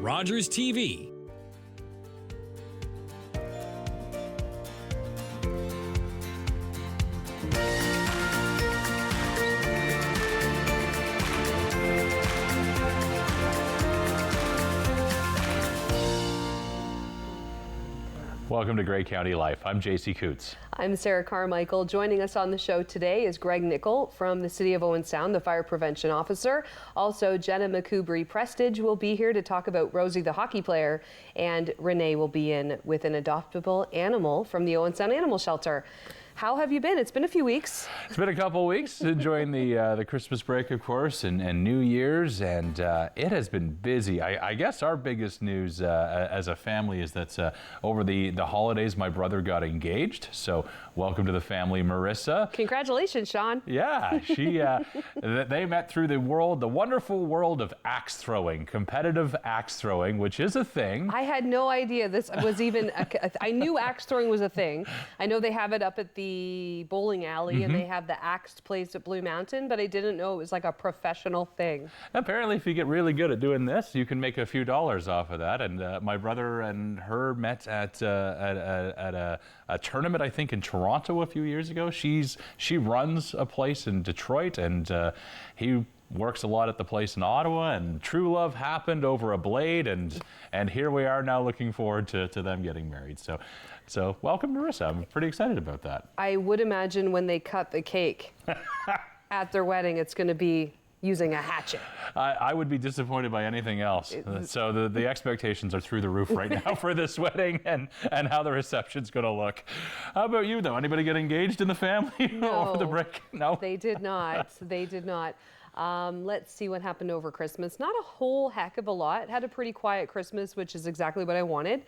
Rogers TV. Welcome to Grey County Life. I'm JC Coutts. I'm Sarah Carmichael. Joining us on the show today is Greg Nicol from the City of Owen Sound, the Fire Prevention Officer. Also, Jenna McCoubrey Prestridge will be here to talk about Rosie, the hockey player, and Renee will be in with an adoptable animal from the Owen Sound Animal Shelter. How have you been? It's been a few weeks. It's been a couple of weeks, enjoying the Christmas break, of course, and New Year's, and it has been busy. I guess our biggest news as a family is that over the holidays, my brother got engaged. So welcome to the family, Marissa. Congratulations, Sean. Yeah, they met through the wonderful world of axe throwing, competitive axe throwing, which is a thing. I had no idea this was even, I knew axe throwing was a thing. I know they have it up at the bowling alley and they have the axed place at Blue Mountain, but I didn't know it was like a professional thing. Apparently, if you get really good at doing this, you can make a few dollars off of that. And my brother and her met at a tournament, I think, in Toronto a few years ago. She runs a place in Detroit, and he works a lot at the place in Ottawa, and true love happened over a blade, and here we are now looking forward to them getting married. So welcome, Marissa. I'm pretty excited about that. I would imagine when they cut the cake at their wedding, it's going to be using a hatchet. I would be disappointed by anything else. So the expectations are through the roof right now for this wedding and how the reception's going to look. How about you, though? Anybody get engaged in the family over the break? No? They did not. They did not. Let's see what happened over Christmas. Not a whole heck of a lot. Had a pretty quiet Christmas, which is exactly what I wanted.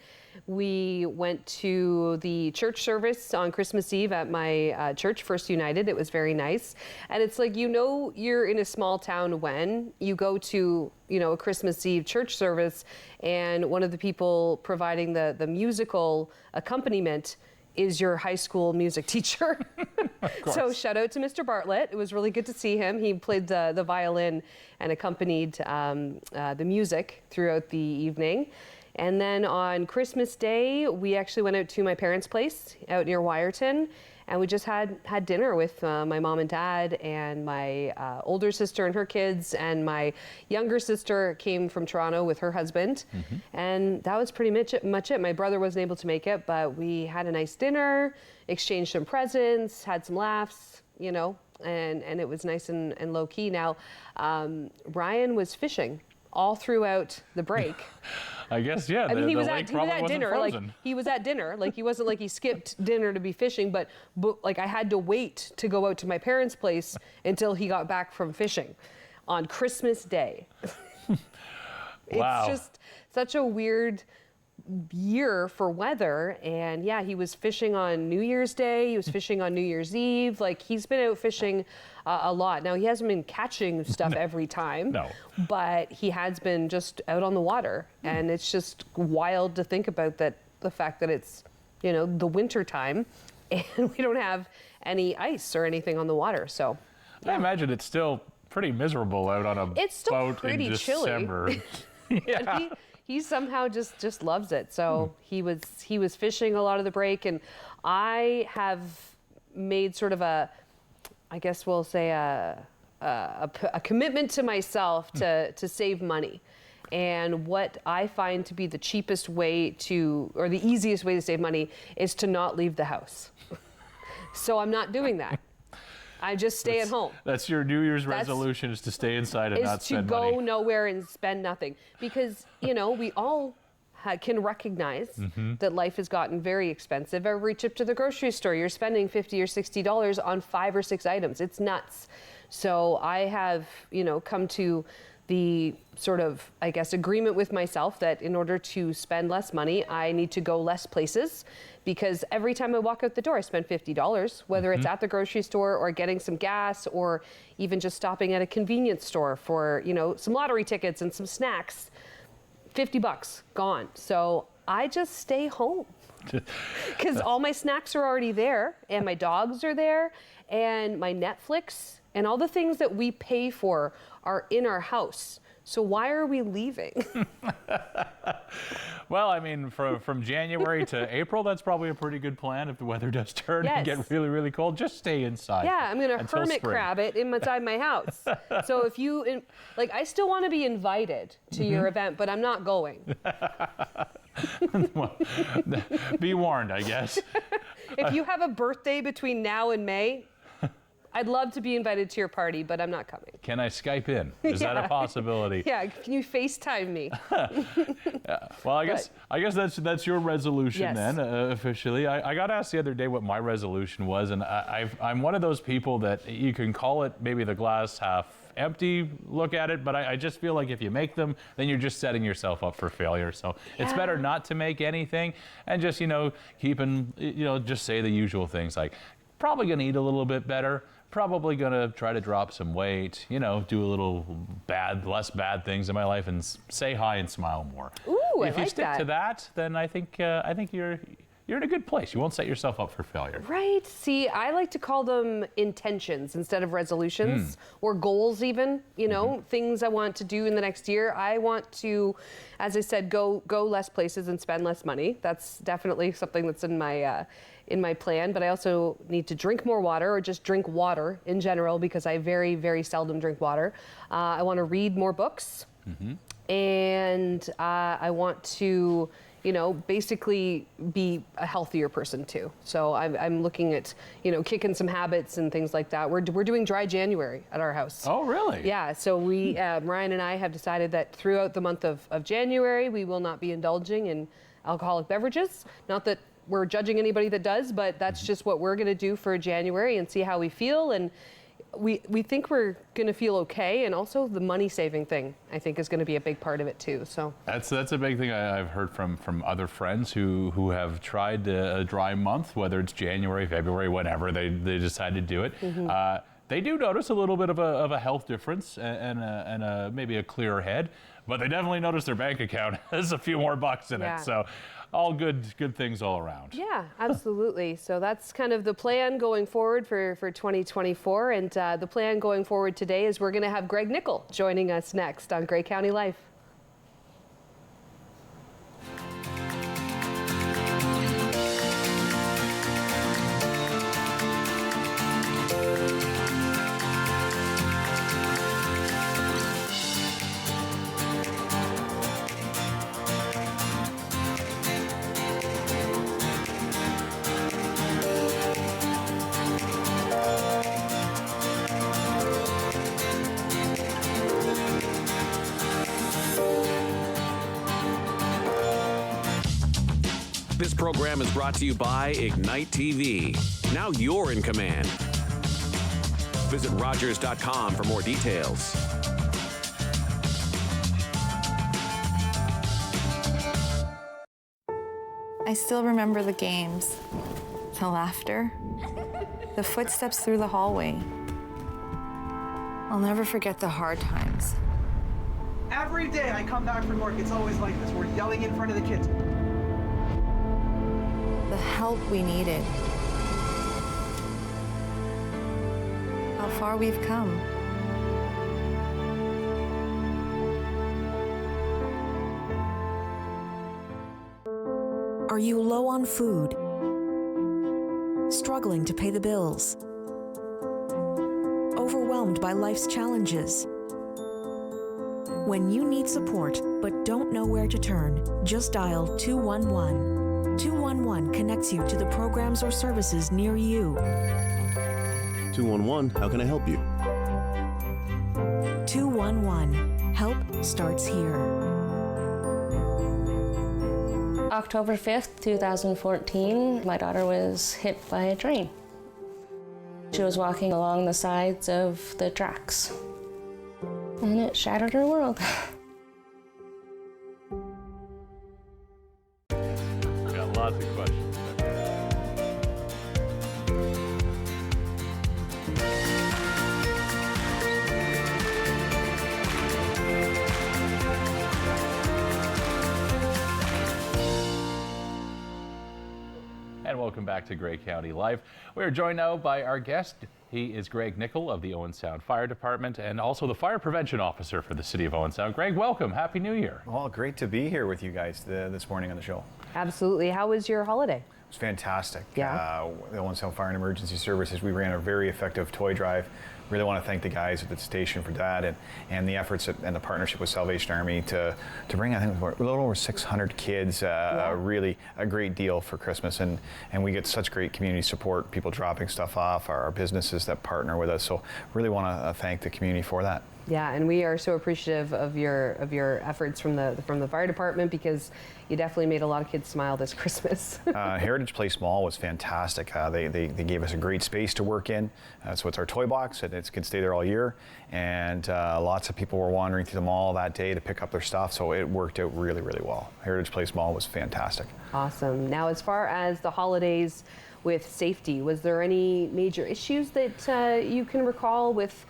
We went to the church service on Christmas Eve at my church, First United. It was very nice. And it's like, you're in a small town when you go to, a Christmas Eve church service, and one of the people providing the musical accompaniment is your high school music teacher. So shout out to Mr. Bartlett. It was really good to see him. He played the violin and accompanied the music throughout the evening. And then on Christmas Day, we actually went out to my parents' place out near Wyerton, and we just had dinner with my mom and dad and my older sister and her kids, and my younger sister came from Toronto with her husband. And that was pretty much it. My brother wasn't able to make it, but we had a nice dinner, exchanged some presents, had some laughs, and it was nice and low key. Now, Ryan was fishing all throughout the break. I guess, yeah. I mean, he was at dinner. Like, he was at dinner. Like, he wasn't like he skipped dinner to be fishing, but like I had to wait to go out to my parents' place until he got back from fishing on Christmas Day. Wow. It's just such a weird year for weather. And yeah, he was fishing on New Year's Day. He was fishing on New Year's Eve. Like, he's been out fishing a lot. Now, he hasn't been catching stuff every time, but he has been just out on the water. And it's just wild to think about the fact that it's, the winter time and we don't have any ice or anything on the water. So yeah. I imagine it's still pretty miserable out on a boat in December. Yeah. He somehow just loves it. So he was fishing a lot of the break, and I have made sort of I guess we'll say a commitment to myself to save money. And what I find to be the cheapest way or the easiest way to save money is to not leave the house. So I'm not doing that. I just stay at home. That's your New Year's resolution, is to stay inside and not spend money. Is to go nowhere and spend nothing. Because, we all can recognize that life has gotten very expensive. Every trip to the grocery store, you're spending $50 or $60 on 5 or 6 items. It's nuts. So I have, come to the sort of, I guess, agreement with myself that in order to spend less money, I need to go less places, because every time I walk out the door, I spend $50, whether it's at the grocery store or getting some gas or even just stopping at a convenience store for, some lottery tickets and some snacks. $50 gone. So I just stay home because all my snacks are already there, and my dogs are there, and my Netflix and all the things that we pay for are in our house. So why are we leaving? Well, I mean, from January to April, that's probably a pretty good plan. If the weather does turn and get really, really cold, just stay inside. Yeah, I'm going to hermit spring. crab it inside my house. So if you, I still want to be invited to your event, but I'm not going. Well, be warned, I guess. If you have a birthday between now and May, I'd love to be invited to your party, but I'm not coming. Can I Skype in? Is that a possibility? Yeah, can you FaceTime me? Well, I guess that's your resolution then, officially. I got asked the other day what my resolution was, and I'm one of those people that you can call it maybe the glass half empty look at it, but I just feel like if you make them, then you're just setting yourself up for failure. So it's better not to make anything and just, keeping, just say the usual things like probably going to eat a little bit better, probably going to try to drop some weight, do a little less bad things in my life and say hi and smile more. Ooh, if you stick to that, then I think you're in a good place. You won't set yourself up for failure. Right. See, I like to call them intentions instead of resolutions or goals even, things I want to do in the next year. I want to, as I said, go less places and spend less money. That's definitely something that's in my plan, but I also need to drink more water or just drink water in general because I very, very seldom drink water. I want to read more books and I want to basically be a healthier person too. So I'm looking at, kicking some habits and things like that. We're doing dry January at our house. Oh, really? Yeah. So we, Ryan and I have decided that throughout the month of January, we will not be indulging in alcoholic beverages. Not that we're judging anybody that does, but that's just what we're going to do for January and see how we feel. And we think we're going to feel okay, and also the money saving thing I think is going to be a big part of it too. So that's a big thing I've heard from other friends who have tried a dry month, whether it's January, February, whenever they decide to do it. They do notice a little bit of a health difference and maybe a clearer head, but they definitely notice their bank account has a few more bucks in it. So all good things all around. Yeah, absolutely. So that's kind of the plan going forward for 2024. And the plan going forward today is we're going to have Greg Nicol joining us next on Grey County Life. This program is brought to you by Ignite TV. Now you're in command. Visit Rogers.com for more details. I still remember the games, the laughter, the footsteps through the hallway. I'll never forget the hard times. Every day I come back from work, it's always like this. We're yelling in front of the kids. The help we needed. How far we've come. Are you low on food? Struggling to pay the bills? Overwhelmed by life's challenges? When you need support but don't know where to turn, just dial 211. 211 connects you to the programs or services near you. 211, how can I help you? 211, help starts here. October 5th, 2014, my daughter was hit by a train. She was walking along the sides of the tracks, and it shattered her world. Lots of questions. And welcome back to Grey County Live. We are joined now by our guest. He is Greg Nicol of the Owen Sound Fire Department and also the Fire Prevention Officer for the City of Owen Sound. Greg, welcome. Happy New Year. Well, great to be here with you guys this morning on the show. Absolutely. How was your holiday? It was fantastic. Yeah. The Owen Sound Fire and Emergency Services, we ran a very effective toy drive. Really want to thank the guys at the station for that and the efforts and the partnership with Salvation Army to bring, I think, a little over 600 kids, really a great deal for Christmas. And we get such great community support, people dropping stuff off, our businesses that partner with us. So really want to thank the community for that. Yeah, and we are so appreciative of your efforts from the fire department, because you definitely made a lot of kids smile this Christmas. Heritage Place Mall was fantastic. They gave us a great space to work in. So it's our toy box, and it can stay there all year. And lots of people were wandering through the mall that day to pick up their stuff, so it worked out really, really well. Heritage Place Mall was fantastic. Awesome. Now, as far as the holidays with safety, was there any major issues that you can recall with,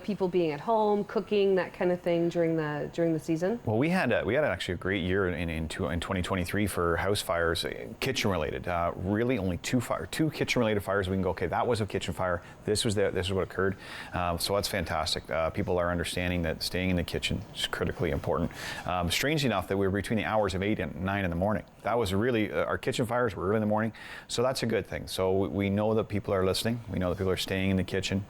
people being at home, cooking, that kind of thing during the season? Well, we had actually a great year in 2023 for house fires, kitchen related. Really, only two kitchen related fires. We can go, okay, that was a kitchen fire. This is what occurred. So that's fantastic. People are understanding that staying in the kitchen is critically important. Strangely enough, that we were between the hours of 8 and 9 in the morning. That was really our kitchen fires were early in the morning, so that's a good thing. So we know that people are listening. We know that people are staying in the kitchen.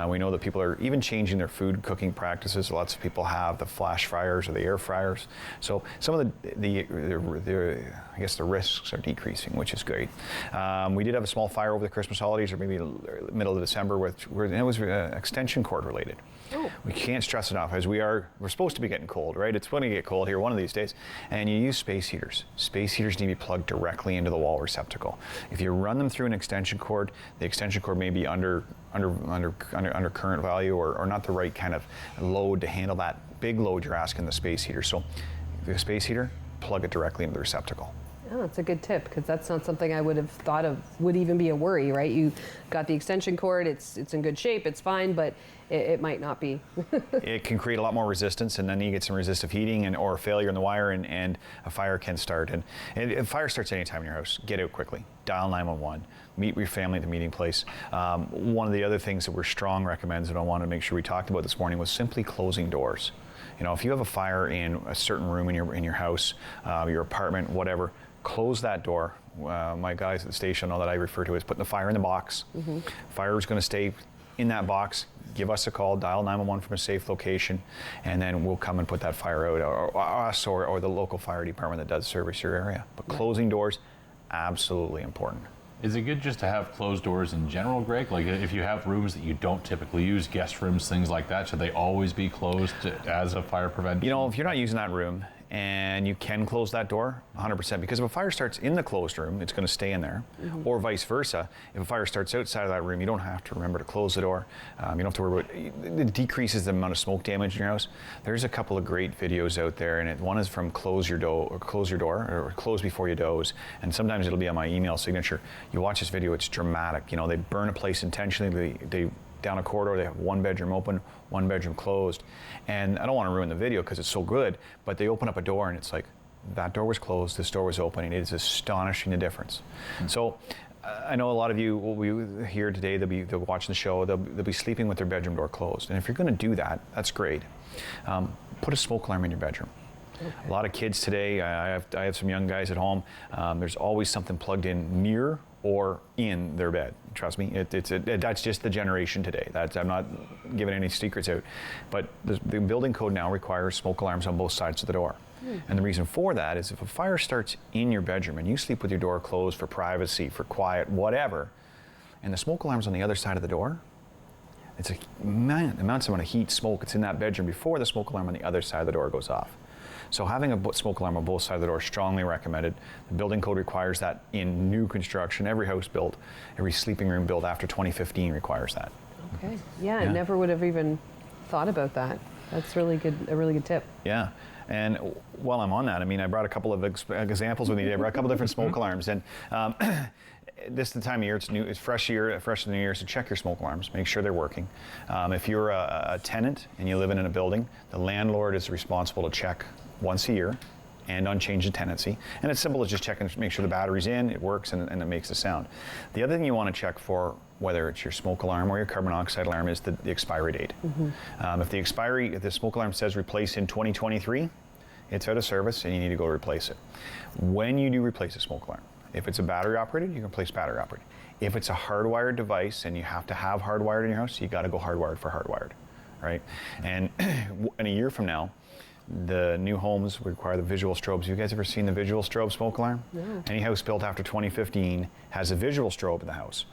We know that people are even changing their food cooking practices. Lots of people have the flash fryers or the air fryers. So some of the I guess the risks are decreasing, which is great. We did have a small fire over the Christmas holidays, or maybe middle of December, and it was extension cord related. Oh. We can't stress enough, as we're supposed to be getting cold, right? It's going to get cold here one of these days, and you use space heaters. Space heaters need to be plugged directly into the wall receptacle. If you run them through an extension cord, the extension cord may be under current value, or not the right kind of load to handle that big load you're asking the space heater. So if you have a space heater, plug it directly into the receptacle. Oh, that's a good tip, because that's not something I would have thought of would even be a worry, right? You got the extension cord, it's in good shape, it's fine, but it might not be. It can create a lot more resistance, and then you get some resistive heating or failure in the wire, and a fire can start. And if fire starts anytime in your house, get out quickly. Dial 911. Meet with your family at the meeting place. One of the other things that we're strong recommends, and I wanted to make sure we talked about this morning, was simply closing doors. If you have a fire in a certain room in your house, your apartment, whatever, close that door. My guys at the station know that I refer to as putting the fire in the box. Mm-hmm. Fire is going to stay in that box. Give us a call, dial 911 from a safe location, and then we'll come and put that fire out, or us or the local fire department that does service your area. But closing doors, absolutely important. Is it good just to have closed doors in general, Greg? Like if you have rooms that you don't typically use, guest rooms, things like that, should they always be closed as a fire prevention? If you're not using that room, and you can close that door 100%, because if a fire starts in the closed room, it's going to stay in there. Mm-hmm. Or vice versa. If a fire starts outside of that room, you don't have to remember to close the door. You don't have to worry about it. It decreases the amount of smoke damage in your house. There's a couple of great videos out there, and one is from Close Your Door, or Close Before You Doze, and sometimes it'll be on my email signature. You watch this video, it's dramatic. They burn a place intentionally. They down a corridor, they have one bedroom open, one bedroom closed. And I don't want to ruin the video because it's so good, but they open up a door and it's like, that door was closed, this door was open, and it is astonishing the difference. Mm-hmm. So I know a lot of you will be here today, they'll be watching the show, they'll be sleeping with their bedroom door closed. And if you're going to do that, that's great. Put a smoke alarm in your bedroom. Okay. A lot of kids today, I have some young guys at home, there's always something plugged in near or in their bed. Trust me, that's just the generation today. I'm not giving any secrets out. But the building code now requires smoke alarms on both sides of the door. And the reason for that is if a fire starts in your bedroom and you sleep with your door closed for privacy, for quiet, whatever, and the smoke alarm's on the other side of the door, it's immense amount of heat, smoke, it's in that bedroom before the smoke alarm on the other side of the door goes off. So having a smoke alarm on both sides of the door is strongly recommended. The building code requires that in new construction. Every house built, every sleeping room built after 2015 requires that. Okay. Yeah, I never would have even thought about that. That's really good. A really good tip. Yeah. And while I'm on that, I brought a couple of examples with me today. I brought a couple different smoke alarms. And this is the time of year, it's fresh year, fresh in the year, so check your smoke alarms, make sure they're working. If you're a tenant and you live in a building, the landlord is responsible to check once a year and on change of tenancy. And it's simple as just checking, make sure the battery's in, it works, and it makes a sound. The other thing you want to check for, whether it's your smoke alarm or your carbon monoxide alarm, is the expiry date. If the smoke alarm says replace in 2023, it's out of service and you need to go replace it. When you do replace a smoke alarm, if it's a battery operated, you can replace battery operated. If it's a hardwired device and you have to have hardwired in your house, you got to go hardwired for hardwired, right? And in a year from now, the new homes require the visual strobes. You guys ever seen the visual strobe smoke alarm? No. Any house built after 2015 has a visual strobe in the house.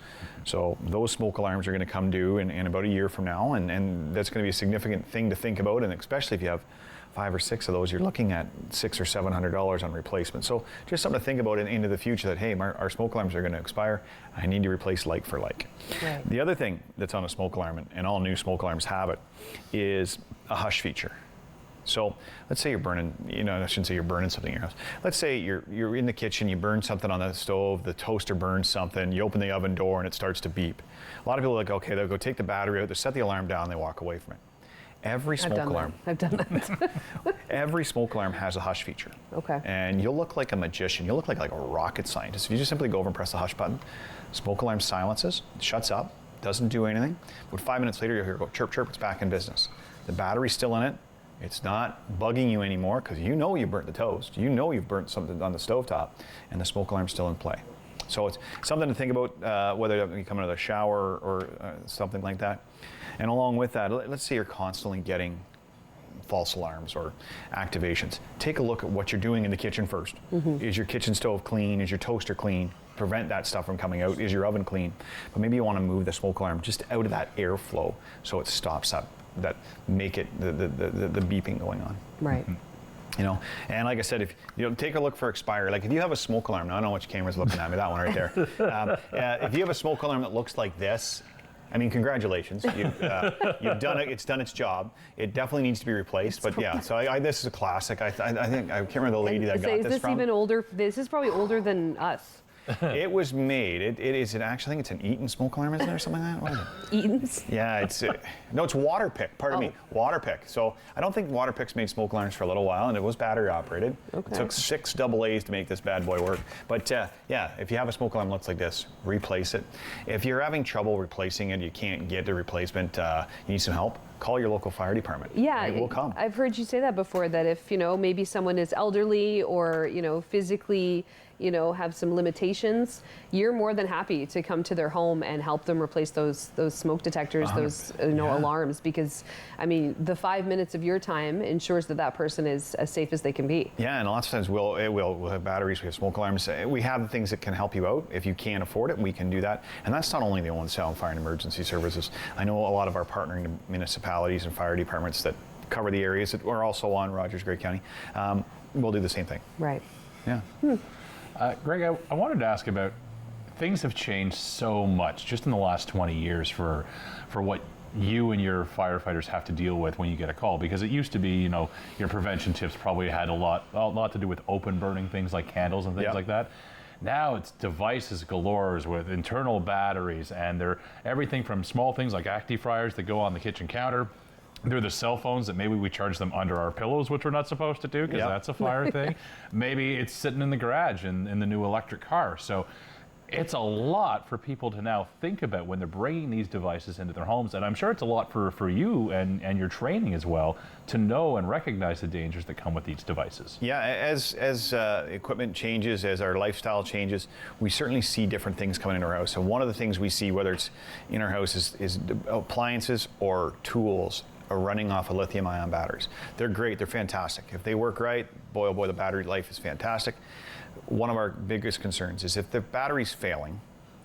So those smoke alarms are going to come due in about a year from now, and that's going to be a significant thing to think about, and especially if you have 5 or 6 of those, you're looking at $600 or $700 on replacement. So just something to think about into the future, that hey, our smoke alarms are going to expire. I need to replace like for like. Right. The other thing that's on a smoke alarm, and all new smoke alarms have it, is a hush feature. So let's say you're burning, I shouldn't say you're burning something in your house. Let's say you're in the kitchen, you burn something on the stove, the toaster burns something, you open the oven door and it starts to beep. A lot of people are like, okay, they'll go take the battery out, they set the alarm down, they walk away from it. Every smoke alarm. I've done that. Every smoke alarm has a hush feature. Okay. And you'll look like a magician. You'll look like a rocket scientist. If you just simply go over and press the hush button, smoke alarm silences, shuts up, doesn't do anything. But 5 minutes later, you'll hear it go chirp, chirp, it's back in business. The battery's still in it. It's not bugging you anymore because you know you burnt the toast. You know you've burnt something on the stovetop, and the smoke alarm's still in play. So it's something to think about, whether you come out of the shower or something like that. And along with that, let's say you're constantly getting false alarms or activations. Take a look at what you're doing in the kitchen first. Is your kitchen stove clean? Is your toaster clean? Prevent that stuff from coming out. Is your oven clean? But maybe you want to move the smoke alarm just out of that airflow so it stops that make it the beeping going on. Right. And like I said, if take a look for expiry. Like if you have a smoke alarm, now I don't know which camera's looking at me, that one right there. If you have a smoke alarm that looks like this, I mean, congratulations. You've done it. It's done its job. It definitely needs to be replaced. But yeah, so this is a classic. I think I can't remember the lady that got this from. Is this even older? This is probably older than us. It was made. It is actually, I think it's an Eaton smoke alarm, isn't there, or something like that? What is it? Eaton's? Yeah, it's Waterpik. Pardon me, Waterpik. So I don't think Waterpik's made smoke alarms for a little while, and it was battery operated. Okay. It took 6 AA's to make this bad boy work. But yeah, if you have a smoke alarm that looks like this, replace it. If you're having trouble replacing it, you can't get the replacement, you need some help, call your local fire department. Yeah, it will come. I've heard you say that before, that if maybe someone is elderly or physically have some limitations, you're more than happy to come to their home and help them replace those smoke detectors, those alarms, because I mean the 5 minutes of your time ensures that person is as safe as they can be. Yeah, and lots of times we'll have batteries, we have smoke alarms, we have things that can help you out. If you can't afford it, we can do that. And that's not only the Owen Sound Fire and Emergency Services. I know a lot of our partnering municipalities and fire departments that cover the areas that are also on Rogers Grey County, we'll do the same thing. Right. Yeah. Greg, I wanted to ask about, things have changed so much just in the last 20 years for what you and your firefighters have to deal with when you get a call, because it used to be, your prevention tips probably had a lot to do with open burning things like candles and things like that. Now it's devices galore with internal batteries, and they're everything from small things like acti-fryers that go on the kitchen counter. They're the cell phones that maybe we charge them under our pillows, which we're not supposed to do because that's a fire thing. Maybe it's sitting in the garage in the new electric car. So it's a lot for people to now think about when they're bringing these devices into their homes. And I'm sure it's a lot for you and your training as well to know and recognize the dangers that come with these devices. Yeah, as equipment changes, as our lifestyle changes, we certainly see different things coming into our house. And one of the things we see, whether it's in our house, is appliances or tools are running off of lithium-ion batteries. They're great, they're fantastic. If they work right, boy oh boy, the battery life is fantastic. One of our biggest concerns is if the battery's failing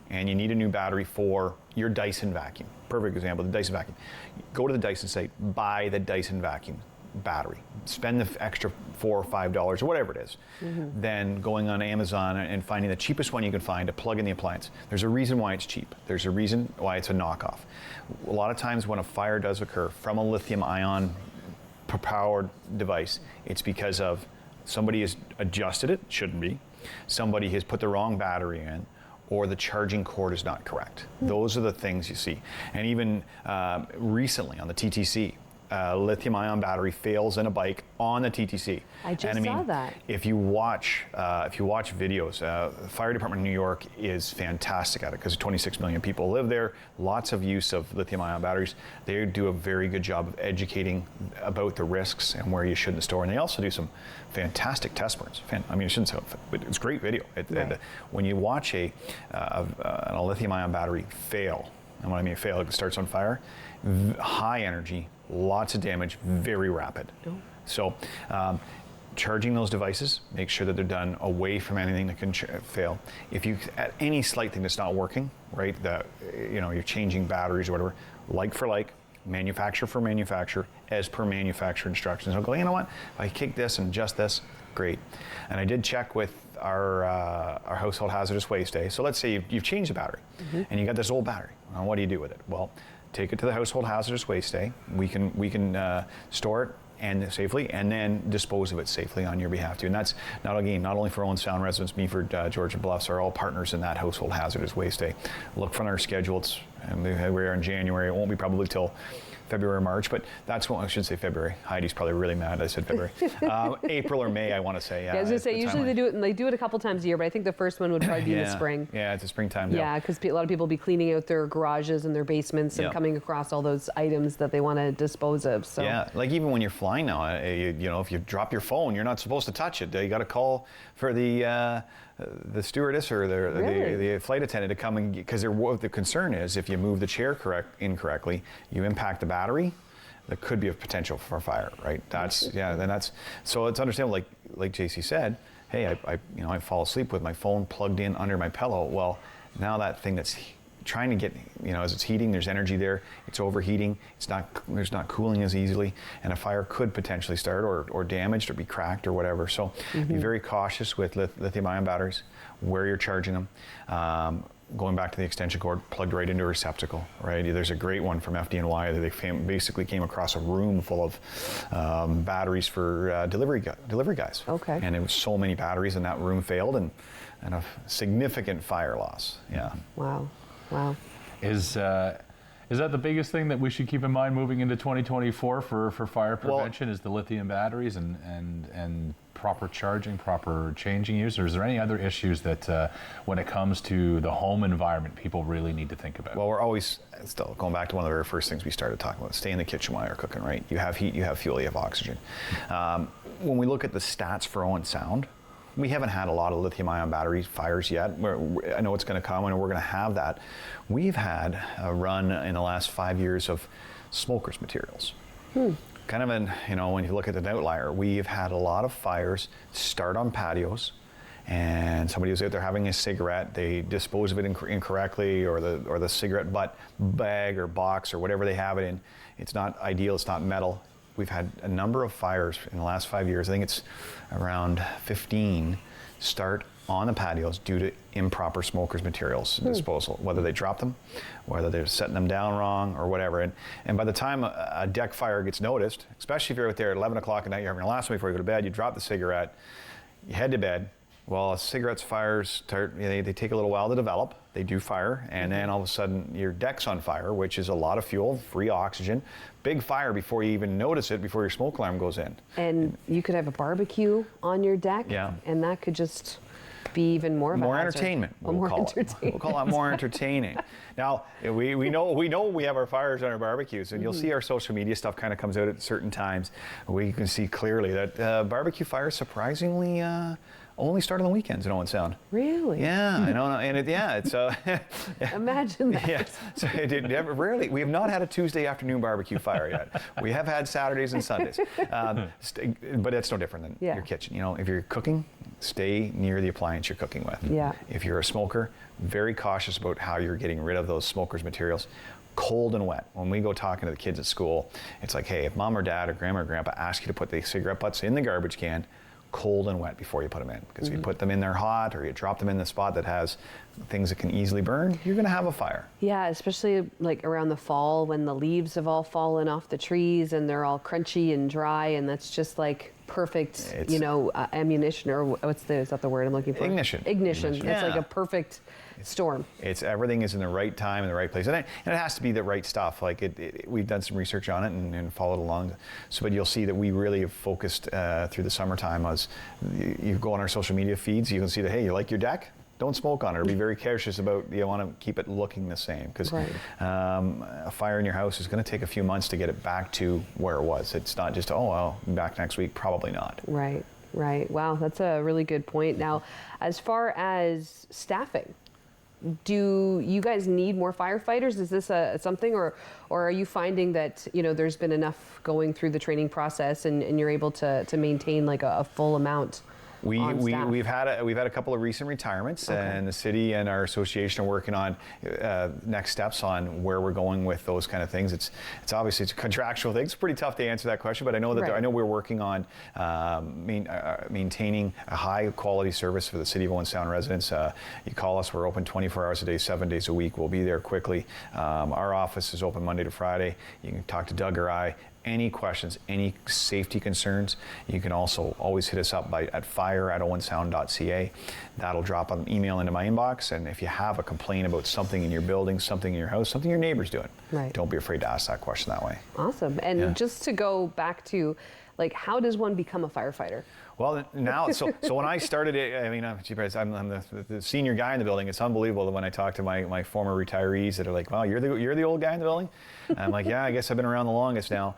and you need a new battery for your Dyson vacuum, perfect example, the Dyson vacuum. Go to the Dyson site, buy the Dyson vacuum battery. Spend the extra $4 or $5 or whatever it is. Then going on Amazon and finding the cheapest one you can find to plug in the appliance. There's a reason why it's cheap. There's a reason why it's a knockoff. A lot of times when a fire does occur from a lithium-ion powered device, it's because of somebody has adjusted it, shouldn't be. Somebody has put the wrong battery in, or the charging cord is not correct. Those are the things you see. And even recently on the TTC, lithium-ion battery fails in a bike on the TTC. I just and, saw that. If you watch videos, the fire department in New York is fantastic at it because 26 million people live there. Lots of use of lithium-ion batteries. They do a very good job of educating about the risks and where you shouldn't store. And they also do some fantastic test burns. I mean, I shouldn't say, but it's great video. When you watch a lithium-ion battery fail, and when I mean fail, it starts on fire, high energy, lots of damage, very rapid. Oh. So charging those devices, make sure that they're done away from anything that can fail. If you, at any slight thing that's not working, right, you're changing batteries or whatever, like for like, manufacturer for manufacturer, as per manufacturer instructions. I'll go, you know what, if I kick this and adjust this, great. And I did check with our household hazardous waste day. So let's say you've changed the battery, and you got this old battery. Well, what do you do with it? Well, take it to the household hazardous waste day. We can store it and safely, and then dispose of it safely on your behalf too. And that's not only for Owen Sound residents, Meaford, Georgian Bluffs are all partners in that household hazardous waste day. Look for our schedule. We're in January. It won't be probably till February, March, but that's when I should say February. Heidi's probably really mad I said February. April or May, I want to say. Yeah, I was going to say, usually they do it a couple times a year, but I think the first one would probably be in the spring. Yeah, it's a springtime. Yeah, because a lot of people will be cleaning out their garages and their basements and coming across all those items that they want to dispose of. So. Yeah, like even when you're flying now, if you drop your phone, you're not supposed to touch it. You got to call for the stewardess or the flight attendant to come and, because what the concern is, if you move the chair incorrectly, you impact the battery. There could be a potential for fire, right? So it's understandable. Like JC said, hey, I fall asleep with my phone plugged in under my pillow. Well, now that thing that's trying to get, as it's heating, there's energy there, it's overheating, there's not cooling as easily, and a fire could potentially start or damaged or be cracked or whatever. So be very cautious with lithium-ion batteries, where you're charging them. Going back to the extension cord, plugged right into a receptacle, right? There's a great one from FD&Y that they basically came across a room full of batteries for delivery guys. Okay. And there was so many batteries, and that room failed, and a significant fire loss. Yeah. Wow. Is that the biggest thing that we should keep in mind moving into 2024 for fire prevention? Is the lithium batteries and proper charging, proper changing use? Or is there any other issues that when it comes to the home environment, people really need to think about? Well, we're always still going back to one of the very first things we started talking about. Stay in the kitchen while you're cooking, right? You have heat, you have fuel, you have oxygen. When we look at the stats for Owen Sound, we haven't had a lot of lithium-ion battery fires yet. I know it's going to come, and we're going to have that. We've had a run in the last 5 years of smokers materials. Kind of when you look at an outlier, we've had a lot of fires start on patios, and somebody was out there having a cigarette, they dispose of it incorrectly, or the cigarette butt bag or box or whatever they have it in. It's not ideal, it's not metal. We've had a number of fires in the last 5 years. I think it's around 15 start on the patios due to improper smokers materials disposal, whether they drop them, whether they're setting them down wrong or whatever. And by the time a deck fire gets noticed, especially if you're out there at 11 o'clock at night, you're having your last one before you go to bed, you drop the cigarette, you head to bed. Well, cigarettes fires start, they take a little while to develop. They do fire, and then all of a sudden your deck's on fire, which is a lot of fuel, free oxygen, big fire before you even notice it, before your smoke alarm goes in. And you could have a barbecue on your deck, and that could just be even more of a hazard. Entertainment. We'll call it more entertaining. Now we know we have our fires on our barbecues, and you'll see our social media stuff kind of comes out at certain times. We can see clearly that barbecue fires surprisingly only start on the weekends in Owen Sound. Really? Yeah, I know, and it's imagine that. Yeah, so rarely. We have not had a Tuesday afternoon barbecue fire yet. We have had Saturdays and Sundays, but it's no different than your kitchen. If you're cooking, stay near the appliance you're cooking with. Yeah. If you're a smoker, very cautious about how you're getting rid of those smokers materials. Cold and wet. When we go talking to the kids at school, it's like, hey, if mom or dad or grandma or grandpa ask you to put the cigarette butts in the garbage can, cold and wet before you put them in. Because if you put them in there hot, or you drop them in the spot that has things that can easily burn, you're going to have a fire. Yeah, especially like around the fall when the leaves have all fallen off the trees and they're all crunchy and dry, and that's just like perfect, ammunition, or is that the word I'm looking for? Ignition. Ignition. It's Yeah. like a perfect storm. It's everything is in the right time in the right place, and it has to be the right stuff. Like we've done some research on it and followed along. So, but you'll see that we really have focused through the summertime. As you go on our social media feeds, you can see that, hey, you like your deck? Don't smoke on it, or be very cautious about, you want to keep it looking the same, because a fire in your house is going to take a few months to get it back to where it was. It's not just, oh, well, back next week, probably not. Right. Wow, that's a really good point. Now, as far as staffing, do you guys need more firefighters? Is this something, or are you finding that, there's been enough going through the training process and you're able to maintain like a full amount? We've had a couple of recent retirements, and the city and our association are working on next steps on where we're going with those kind of things. It's obviously it's a contractual thing. It's pretty tough to answer that question, but I know that I know we're working on maintaining a high quality service for the city of Owen Sound residents. You call us, we're open 24 hours a day, 7 days a week. We'll be there quickly. Our office is open Monday to Friday. You can talk to Doug or I. Any questions, any safety concerns, you can also always hit us up at fire@owensound.ca. That'll drop an email into my inbox, and if you have a complaint about something in your building, something in your house, something your neighbor's doing, don't be afraid to ask that question that way. Awesome. And just to go back to, like, how does one become a firefighter? Well, now, so when I started it, I mean, I'm the senior guy in the building. It's unbelievable that when I talk to my former retirees that are like, "Wow, you're the old guy in the building?" And I'm like, "Yeah, I guess I've been around the longest now."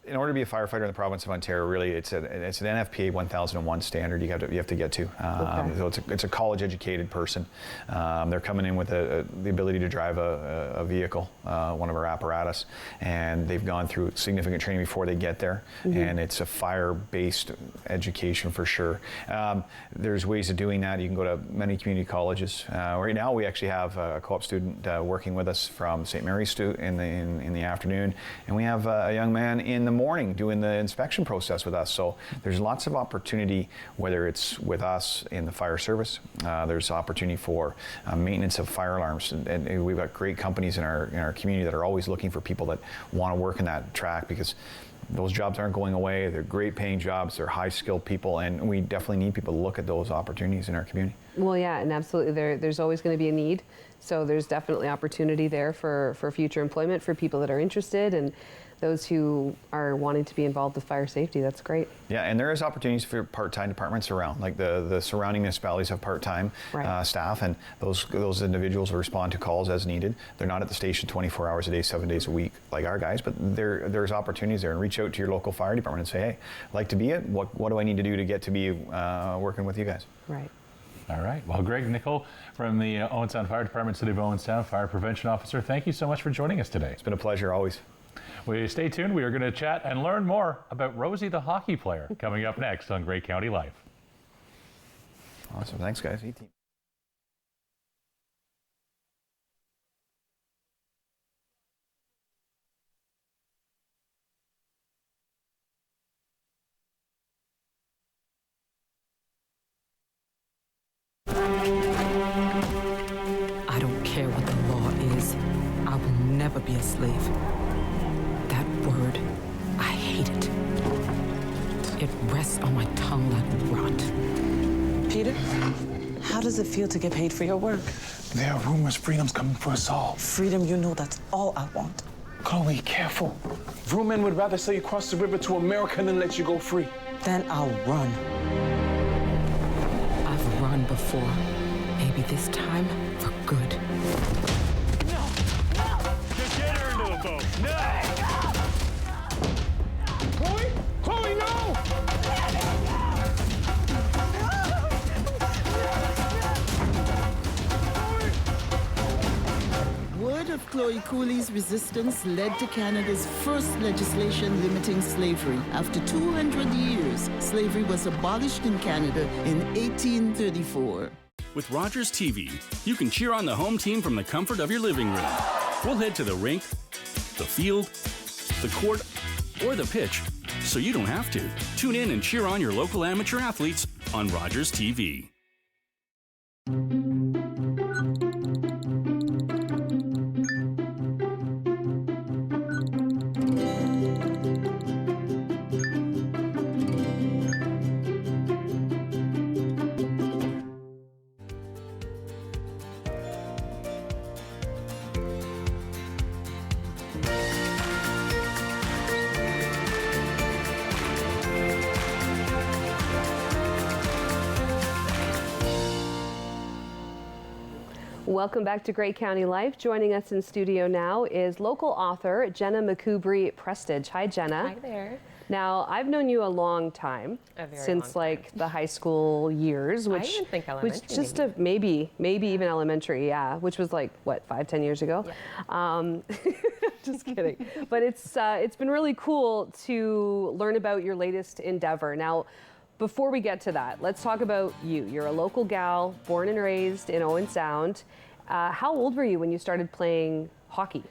In order to be a firefighter in the province of Ontario, really, it's an NFPA 1001 standard you have to get to. So it's a college-educated person. They're coming in with the ability to drive a vehicle, one of our apparatus, and they've gone through significant training before they get there. And it's a fire-based education for sure. There's ways of doing that. You can go to many community colleges. Right now, we actually have a co-op student working with us from St. Mary's in the afternoon, and we have a young man in the morning doing the inspection process with us. So there's lots of opportunity, whether it's with us in the fire service, there's opportunity for maintenance of fire alarms, and we've got great companies in our community that are always looking for people that want to work in that track, because those jobs aren't going away. They're great paying jobs. They're high skilled people, and we definitely need people to look at those opportunities in our community. Well, yeah, and absolutely there's always going to be a need. So there's definitely opportunity there for future employment for people that are interested and those who are wanting to be involved with fire safety. That's great. Yeah, and there is opportunities for part-time departments around. Like the surrounding municipalities have part-time staff, and those individuals will respond to calls as needed. They're not at the station 24 hours a day, 7 days a week like our guys, but there's opportunities there. And reach out to your local fire department and say, hey, I'd like to be it. What do I need to do to get to be working with you guys? Right. All right. Well, Greg Nicol from the Owen Sound Fire Department, City of Owen Sound Fire Prevention Officer, thank you so much for joining us today. It's been a pleasure, always. Well, stay tuned. We are going to chat and learn more about Rosie the hockey player coming up next on Great County Life. Awesome. Thanks, guys. I don't care what the law is. I will never be a slave. That word, I hate it. It rests on my tongue like rot. Peter, how does it feel to get paid for your work? There are rumors freedom's coming for us all. Freedom, you know that's all I want. Chloe, careful. Real men would rather sell you across the river to America than let you go free. Then I'll run. I've run before. Maybe this time for good. No! Just get her into a boat. No! Chloe! Chloe, no! Word of Chloe Cooley's resistance led to Canada's first legislation limiting slavery. After 200 years, slavery was abolished in Canada in 1834. With Rogers TV, you can cheer on the home team from the comfort of your living room. We'll head to the rink, the field, the court, or the pitch, so you don't have to. Tune in and cheer on your local amateur athletes on Rogers TV. Welcome back to Great County Life. Joining us in studio now is local author Jenna McCoubrey Prestridge. Hi, Jenna. Hi there. Now, I've known you a long time, since like the high school years, which I even think elementary. which just maybe even elementary, yeah, which was like what 5-10 years ago. Yeah. Just kidding. But it's been really cool to learn about your latest endeavor. Now, before we get to that, let's talk about you. You're a local gal, born and raised in Owen Sound. How old were you when you started playing hockey?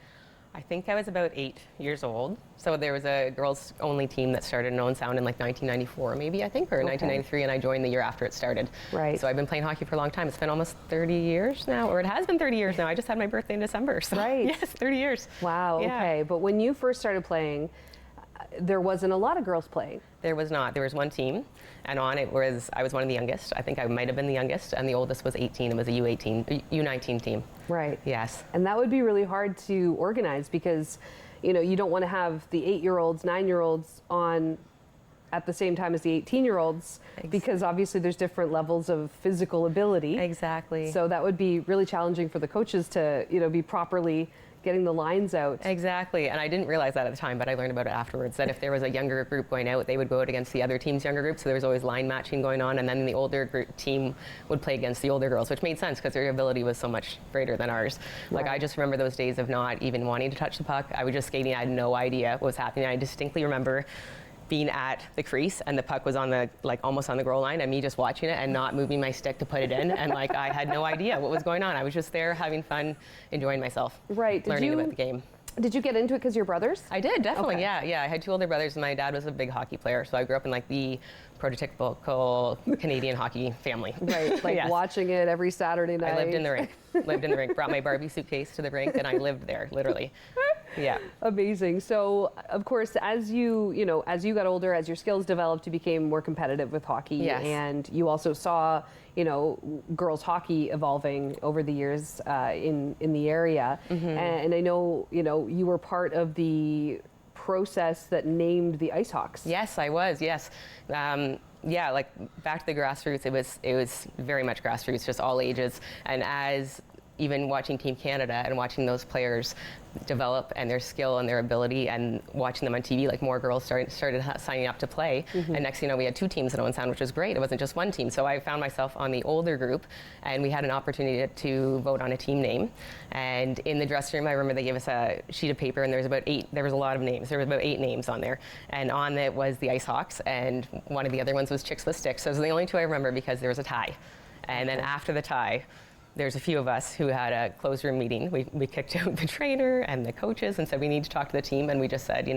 I think I was about 8 years old. So there was a girls only team that started in Owen Sound in like 1994 maybe, I think, or 1993, and I joined the year after it started. Right. So I've been playing hockey for a long time. It's been almost 30 years now, or it has been 30 years now. I just had my birthday in December. So right. Yes, 30 years. Wow, Yeah. okay. But when you first started playing, there wasn't a lot of girls playing. There was not. There was one team, and I was one of the youngest. I think I might have been the youngest, and the oldest was 18. It was a U19 team. Right. Yes. And that would be really hard to organize because, you know, you don't want to have the 8-year-olds, 9-year-olds on at the same time as the 18-year-olds because obviously there's different levels of physical ability. Exactly. So that would be really challenging for the coaches to, you know, be properly getting the lines out. Exactly, and I didn't realize that at the time, but I learned about it afterwards, that if there was a younger group going out, they would go out against the other team's younger group, so there was always line matching going on, and then the older group team would play against the older girls, which made sense because their ability was so much greater than ours. Like, I just remember those days of not even wanting to touch the puck. I was just skating, I had no idea what was happening. I distinctly remember being at the crease and the puck was on the, like, almost on the goal line, and me just watching it and not moving my stick to put it in, and like I had no idea what was going on. I was just there having fun, enjoying mymyself, learning about the game. Did you get into it because your brothers? I did, definitely. Okay. Yeah. I had 2 older brothers, and my dad was a big hockey player, so I grew up in like the prototypical Canadian hockey family. Right, like watching it every Saturday night. I lived in the rink. Brought my Barbie suitcase to the rink, and I lived there, literally. Yeah. Amazing. So, of course, as you got older, as your skills developed, you became more competitive with hockey. Yes. And you also saw, girls hockey evolving over the years in the area. Mm-hmm. And I know, you were part of the process that named the Ice Hawks. Yes, I was. Yes. Yeah, like back to the grassroots, it was very much grassroots, just all ages. And as even watching Team Canada and watching those players develop and their skill and their ability and watching them on TV, like more girls started signing up to play. Mm-hmm. And next thing you know, we had 2 teams in Owen Sound, which was great. It wasn't just one team. So I found myself on the older group, and we had an opportunity to vote on a team name. And in the dressing room, I remember they gave us a sheet of paper, and there was a lot of names. There was about 8 names on there. And on it was the Ice Hawks, and one of the other ones was Chicks with Sticks. So those are the only 2 I remember because there was a tie. And then after the tie, there's a few of us who had a closed room meeting. We kicked out the trainer and the coaches and said we need to talk to the team, and we just said,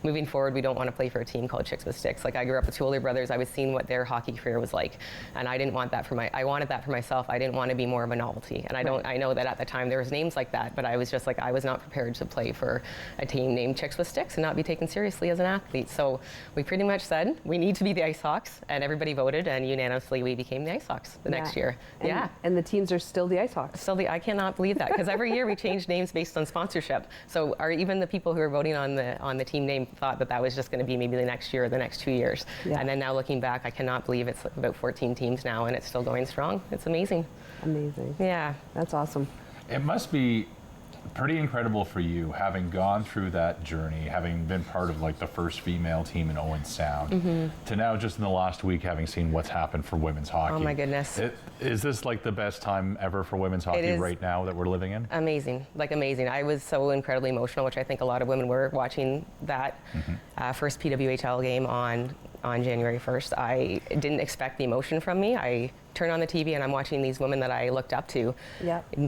moving forward, we don't want to play for a team called Chicks with Sticks. Like, I grew up with 2 older brothers. I was seeing what their hockey career was like, and I didn't want that I wanted that for myself. I didn't want to be more of a novelty, and I know that at the time there was names like that, but I was just like, I was not prepared to play for a team named Chicks with Sticks and not be taken seriously as an athlete. So we pretty much said we need to be the Ice Hawks, and everybody voted, and unanimously we became the Ice Hawks the next year. And the teams are still the Ice Hawks. I cannot believe that, because every year we change names based on sponsorship. So even the people who are voting on the team name thought that was just going to be maybe the next year or the next 2 years. Yeah. And then now looking back, I cannot believe it's about 14 teams now, and it's still going strong. It's amazing. Amazing. Yeah. That's awesome. It must be pretty incredible for you, having gone through that journey, having been part of like the first female team in Owen Sound, to now just in the last week having seen what's happened for women's hockey. Oh my goodness. Is this like the best time ever for women's hockey right now that we're living in? Amazing, amazing. I was so incredibly emotional, which I think a lot of women were watching that first PWHL game on January 1st. I didn't expect the emotion from me. I turned on the TV and I'm watching these women that I looked up to,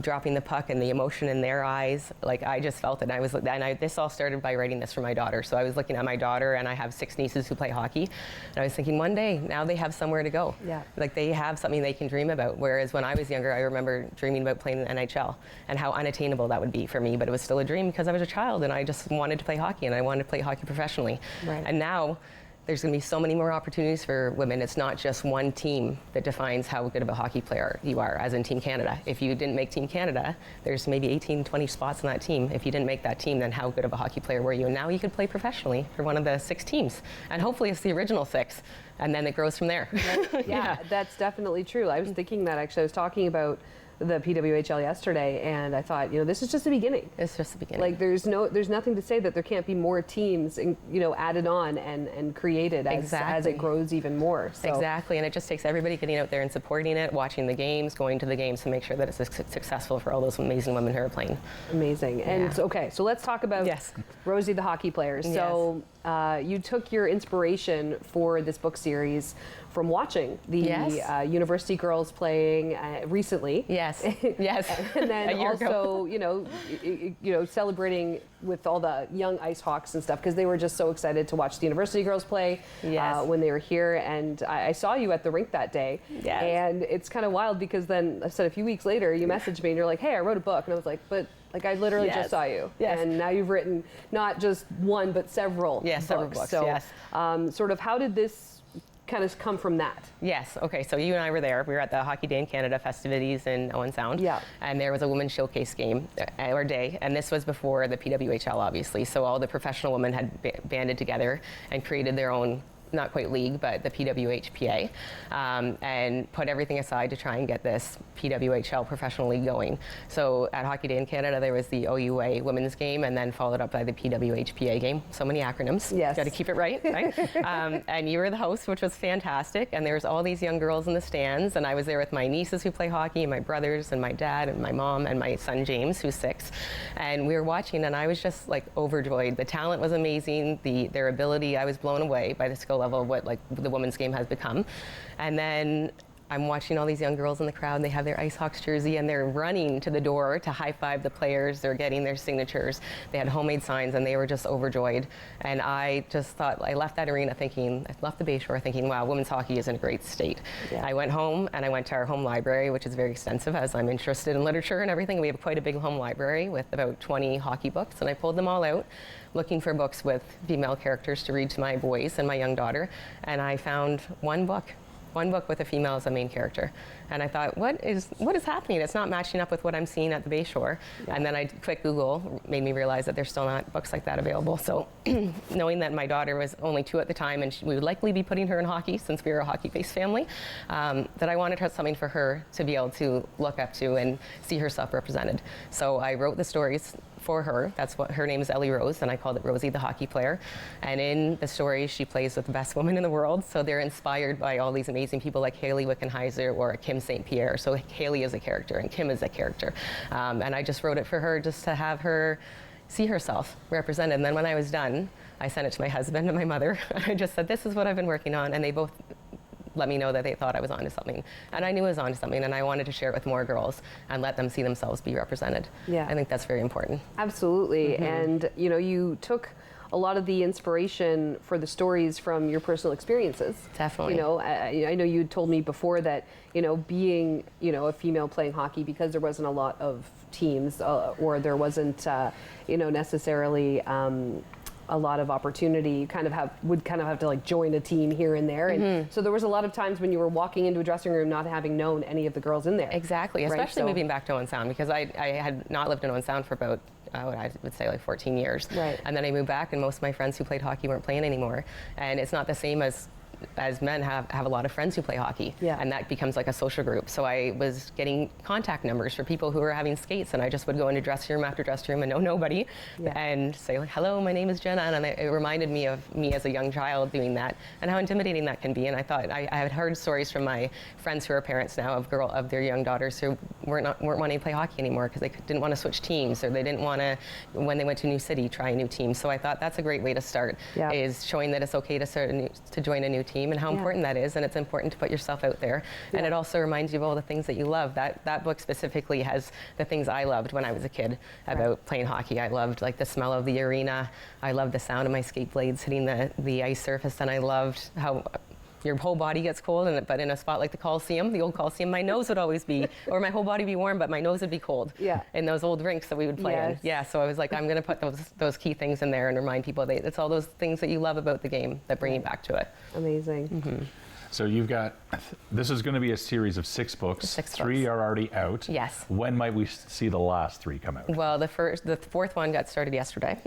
dropping the puck and the emotion in their eyes. Like, I just felt it. This all started by writing this for my daughter. So I was looking at my daughter, and I have 6 nieces who play hockey, and I was thinking, one day now they have somewhere to go. Yeah. Like, they have something they can dream about. Whereas when I was younger, I remember dreaming about playing in the NHL and how unattainable that would be for me. But it was still a dream because I was a child, and I just wanted to play hockey, and I wanted to play hockey professionally. Right. And now there's going to be so many more opportunities for women. It's not just one team that defines how good of a hockey player you are, as in Team Canada. If you didn't make Team Canada, there's maybe 18, 20 spots on that team. If you didn't make that team, then how good of a hockey player were you? And now you could play professionally for one of the 6 teams. And hopefully it's the original 6, and then it grows from there. Yeah, that's definitely true. I was thinking that, actually. I was talking about the PWHL yesterday, and I thought, this is just the beginning. It's just the beginning. Like there's nothing to say that there can't be more teams, added on and created as it grows even more. So. Exactly, and it just takes everybody getting out there and supporting it, watching the games, going to the games to make sure that it's successful for all those amazing women who are playing. Amazing. And so let's talk about Rosie the hockey player. Yes. So you took your inspiration for this book series from watching the university girls playing recently. Yes. And then also, celebrating with all the young Ice Hawks and stuff, because they were just so excited to watch the university girls play when they were here. And I saw you at the rink that day. Yes. And it's kind of wild because then I said a few weeks later, you messaged me and you're like, hey, I wrote a book. And I was like, but I literally just saw you. Yes. And now you've written not just one, but several books. Several books, So sort of how did this kind of come from that? Yes, okay, so you and I were there. We were at the Hockey Day in Canada festivities in Owen Sound. Yeah. And there was a women's showcase game, or day, and this was before the PWHL, obviously. So all the professional women had banded together and created their own, not quite league, but the PWHPA, and put everything aside to try and get this PWHL professional league going. So at Hockey Day in Canada, there was the OUA women's game, and then followed up by the PWHPA game. So many acronyms. Yes. Got to keep it right? And you were the host, which was fantastic. And there was all these young girls in the stands, and I was there with my nieces who play hockey, and my brothers, and my dad, and my mom, and my son James, who's 6. And we were watching, and I was just like overjoyed. The talent was amazing. Their ability, I was blown away by the skill level of what the women's game has become. And then I'm watching all these young girls in the crowd, and they have their Ice Hawks jersey, and they're running to the door to high-five the players. They're getting their signatures. They had homemade signs, and they were just overjoyed. And I just thought, I left that arena thinking, I left the Bayshore thinking, wow, women's hockey is in a great state. Yeah. I went home, and I went to our home library, which is very extensive, as I'm interested in literature and everything. We have quite a big home library with about 20 hockey books, and I pulled them all out, looking for books with female characters to read to my boys and my young daughter, and I found one book with a female as a main character. And I thought, what is happening? It's not matching up with what I'm seeing at the Bayshore. Yeah. And then quick Google made me realize that there's still not books like that available. So knowing that my daughter was only 2 at the time, and we would likely be putting her in hockey since we were a hockey-based family, that I wanted to have something for her to be able to look up to and see herself represented. So I wrote the stories for her. That's what her name is, Ellie Rose, and I called it Rosie the Hockey Player. And in the story, she plays with the best woman in the world. So they're inspired by all these amazing people like Haley Wickenheiser or Kim St. Pierre. So Haley is a character and Kim is a character. And I just wrote it for her just to have her see herself represented. And then when I was done, I sent it to my husband and my mother. I just said, this is what I've been working on. And they both let me know that they thought I was onto something. And I knew I was onto something, and I wanted to share it with more girls and let them see themselves be represented. Yeah. I think that's very important. Absolutely. Mm-hmm. And you took a lot of the inspiration for the stories from your personal experiences. Definitely. I know you told me before that, being, a female playing hockey, because there wasn't a lot of teams or there wasn't, necessarily a lot of opportunity, you would have to join a team here and there. And so there was a lot of times when you were walking into a dressing room not having known any of the girls in there. Exactly, especially moving back to Owen Sound, because I had not lived in Owen Sound for about I would say 14 years. Right. And then I moved back, and most of my friends who played hockey weren't playing anymore. And it's not the same as men have a lot of friends who play hockey, and that becomes like a social group. So I was getting contact numbers for people who were having skates, and I just would go into dressing room after dressing room and know nobody, and say, hello, my name is Jenna, and it reminded me of me as a young child doing that, and how intimidating that can be. And I thought, I had heard stories from my friends who are parents now of their young daughters who weren't wanting to play hockey anymore because they didn't want to switch teams, or they didn't want to, when they went to a new city, try a new team. So I thought that's a great way to start, is showing that it's okay to join a new team, and how important that is, and it's important to put yourself out there. And it also reminds you of all the things that you love. That book specifically has the things I loved when I was a kid about playing hockey. I loved the smell of the arena. I loved the sound of my skate blades hitting the ice surface, and I loved how your whole body gets cold, but in a spot like the Coliseum, the old Coliseum, my nose would always be, or my whole body be warm, but my nose would be cold. Yeah. In those old rinks that we would play in. Yeah. So I was like, I'm going to put those key things in there and remind people that it's all those things that you love about the game that bring you back to it. Amazing. So you've got, this is going to be a series of 6 books. 6 3 books. are already out. Yes. When might we see the last 3 come out? Well, the 4th one got started yesterday.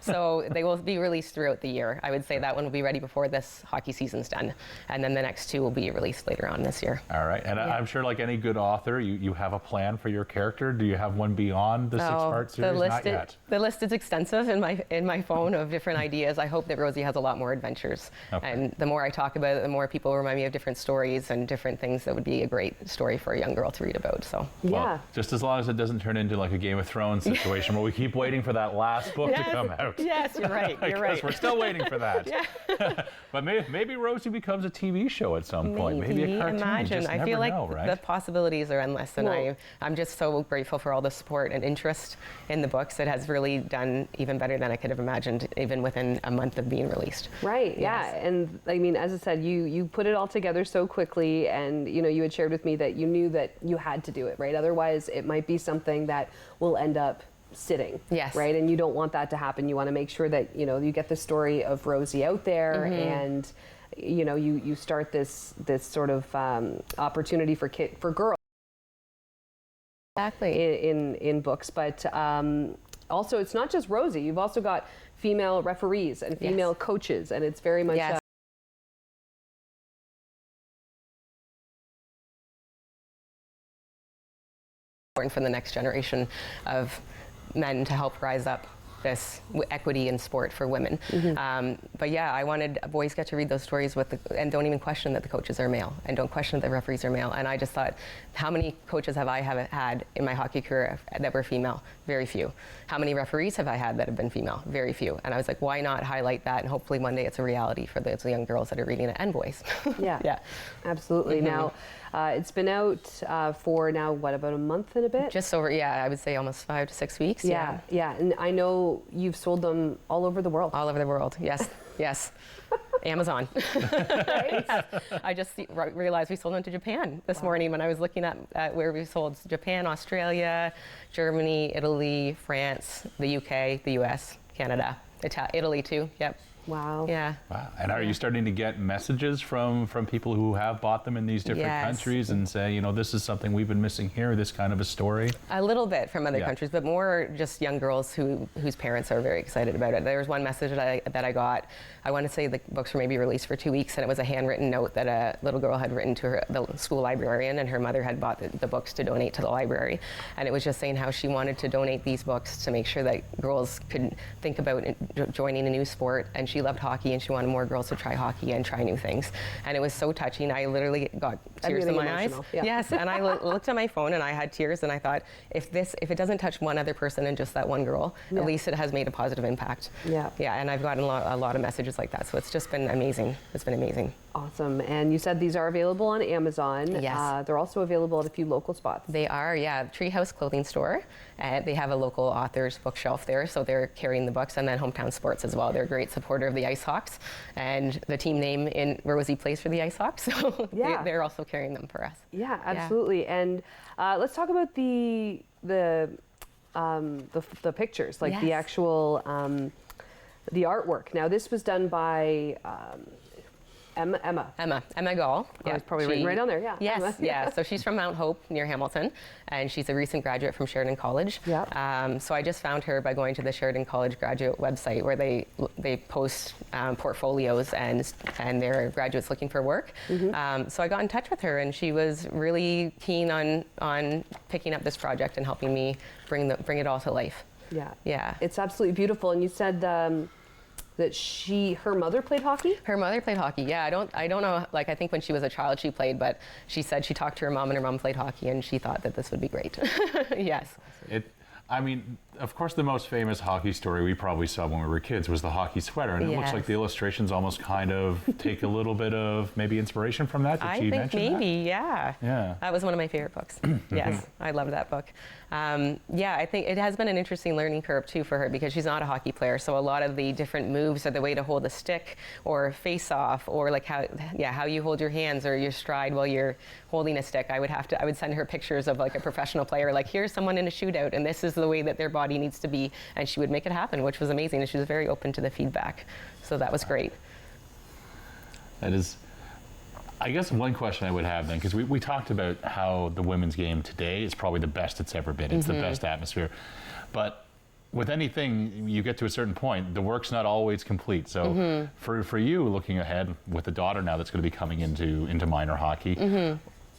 So they will be released throughout the year. I would say that one will be ready before this hockey season's done. And then the next 2 will be released later on this year. All right. And I'm sure like any good author, you have a plan for your character. Do you have one beyond the 6-part series? Not yet. The list is extensive in my phone of different ideas. I hope that Rosie has a lot more adventures. Okay. And the more I talk about it, the more people remind me of different stories and different things that would be a great story for a young girl to read about. So well, just as long as it doesn't turn into like a Game of Thrones situation where we keep waiting for that last book to come out. Yes, you're right. You're right. We're still waiting for that. But maybe Rosie becomes a TV show at some point. Maybe a cartoon. Imagine. I feel like right? the possibilities are endless, and Well, I'm just so grateful for all the support and interest in the books. It has really done even better than I could have imagined, even within a month of being released. Right, yeah. Yes. And I mean, as I said, you put it all together so quickly, and you had shared with me that you knew that you had to do it, right? Otherwise, it might be something that will end up sitting. Yes. Right? And you don't want that to happen. You want to make sure that, you get the story of Rosie out there, and you start this sort of opportunity for girls. Exactly. In books, but also it's not just Rosie. You've also got female referees and female coaches, and it's very much important for the next generation of men to help rise up this equity in sport for women. But yeah, I wanted boys get to read those stories and don't even question that the coaches are male, and don't question that the referees are male. And I just thought, how many coaches have I had in my hockey career that were female? Very few. How many referees have I had that have been female? Very few. And I was like, why not highlight that? And hopefully one day it's a reality for those young girls that are reading it, and boys. Yeah, absolutely. Now, it's been out for now, what, about a month and a bit? Just over, I would say almost 5 to 6 weeks. Yeah. And I know you've sold them all over the world. All over the world, yes, yes. Amazon. Right? Yes. I just realized we sold them to Japan this morning when I was looking at where we sold. Japan, Australia, Germany, Italy, France, the UK, the US, Canada, Italy too, yep. Wow. Yeah. Wow. And are you starting to get messages from people who have bought them in these different countries and say, this is something we've been missing here, this kind of a story? A little bit from other countries, but more just young girls whose parents are very excited about it. There was one message that I got. I want to say the books were maybe released for 2 weeks, and it was a handwritten note that a little girl had written to the school librarian, and her mother had bought the books to donate to the library. And it was just saying how she wanted to donate these books to make sure that girls could think about joining a new sport. And she loved hockey, and she wanted more girls to try hockey and try new things. And it was so touching. I literally got tears in my eyes. Yeah. Yes, and I looked at my phone and I had tears, and I thought, if it doesn't touch one other person and just that one girl, at least it has made a positive impact. Yeah, and I've gotten a lot of messages like that, so it's just been amazing. It's been amazing. Awesome. And you said these are available on Amazon. Yes. They're also available at a few local spots. They are, yeah. Treehouse Clothing Store. They have a local author's bookshelf there, so they're carrying the books. And then Hometown Sports as well. They're a great supporter of the Ice Hawks. And the team name in Rosie plays for the Ice Hawks, so they're also carrying them for us. Yeah, absolutely. Yeah. And let's talk about the pictures, like the actual the artwork. Now, this was done by Emma Gall. Yeah, it's probably written right on there. Yeah. Yes. Emma. Yeah. So she's from Mount Hope near Hamilton, and she's a recent graduate from Sheridan College. Yeah. So I just found her by going to the Sheridan College graduate website, where they post portfolios and their graduates looking for work. So I got in touch with her, and she was really keen on picking up this project and helping me bring it all to life. Yeah. It's absolutely beautiful. And you said that her mother played hockey? Her mother played hockey, yeah. I don't know, like, I think when she was a child she played, but she said she talked to her mom, and her mom played hockey, and she thought that this would be great. Yes. I mean, of course, the most famous hockey story we probably saw when we were kids was the hockey sweater, and it looks like the illustrations almost kind of take a little bit of maybe inspiration from that. I think maybe, yeah. That was one of my favorite books. Yes, I loved that book. Yeah, I think it has been an interesting learning curve too for her, because she's not a hockey player, so a lot of the different moves, or the way to hold a stick or face off, or like how you hold your hands or your stride while you're holding a stick, I would send her pictures of like a professional player, like, here's someone in a shootout and this is the way that their body needs to be, and she would make it happen, which was amazing, and she was very open to the feedback, so that was great. That is, I guess one question I would have then, because we talked about how the women's game today is probably the best it's ever been. It's the best atmosphere. But with anything, you get to a certain point, the work's not always complete. So for you, looking ahead with a daughter now that's going to be coming into minor hockey,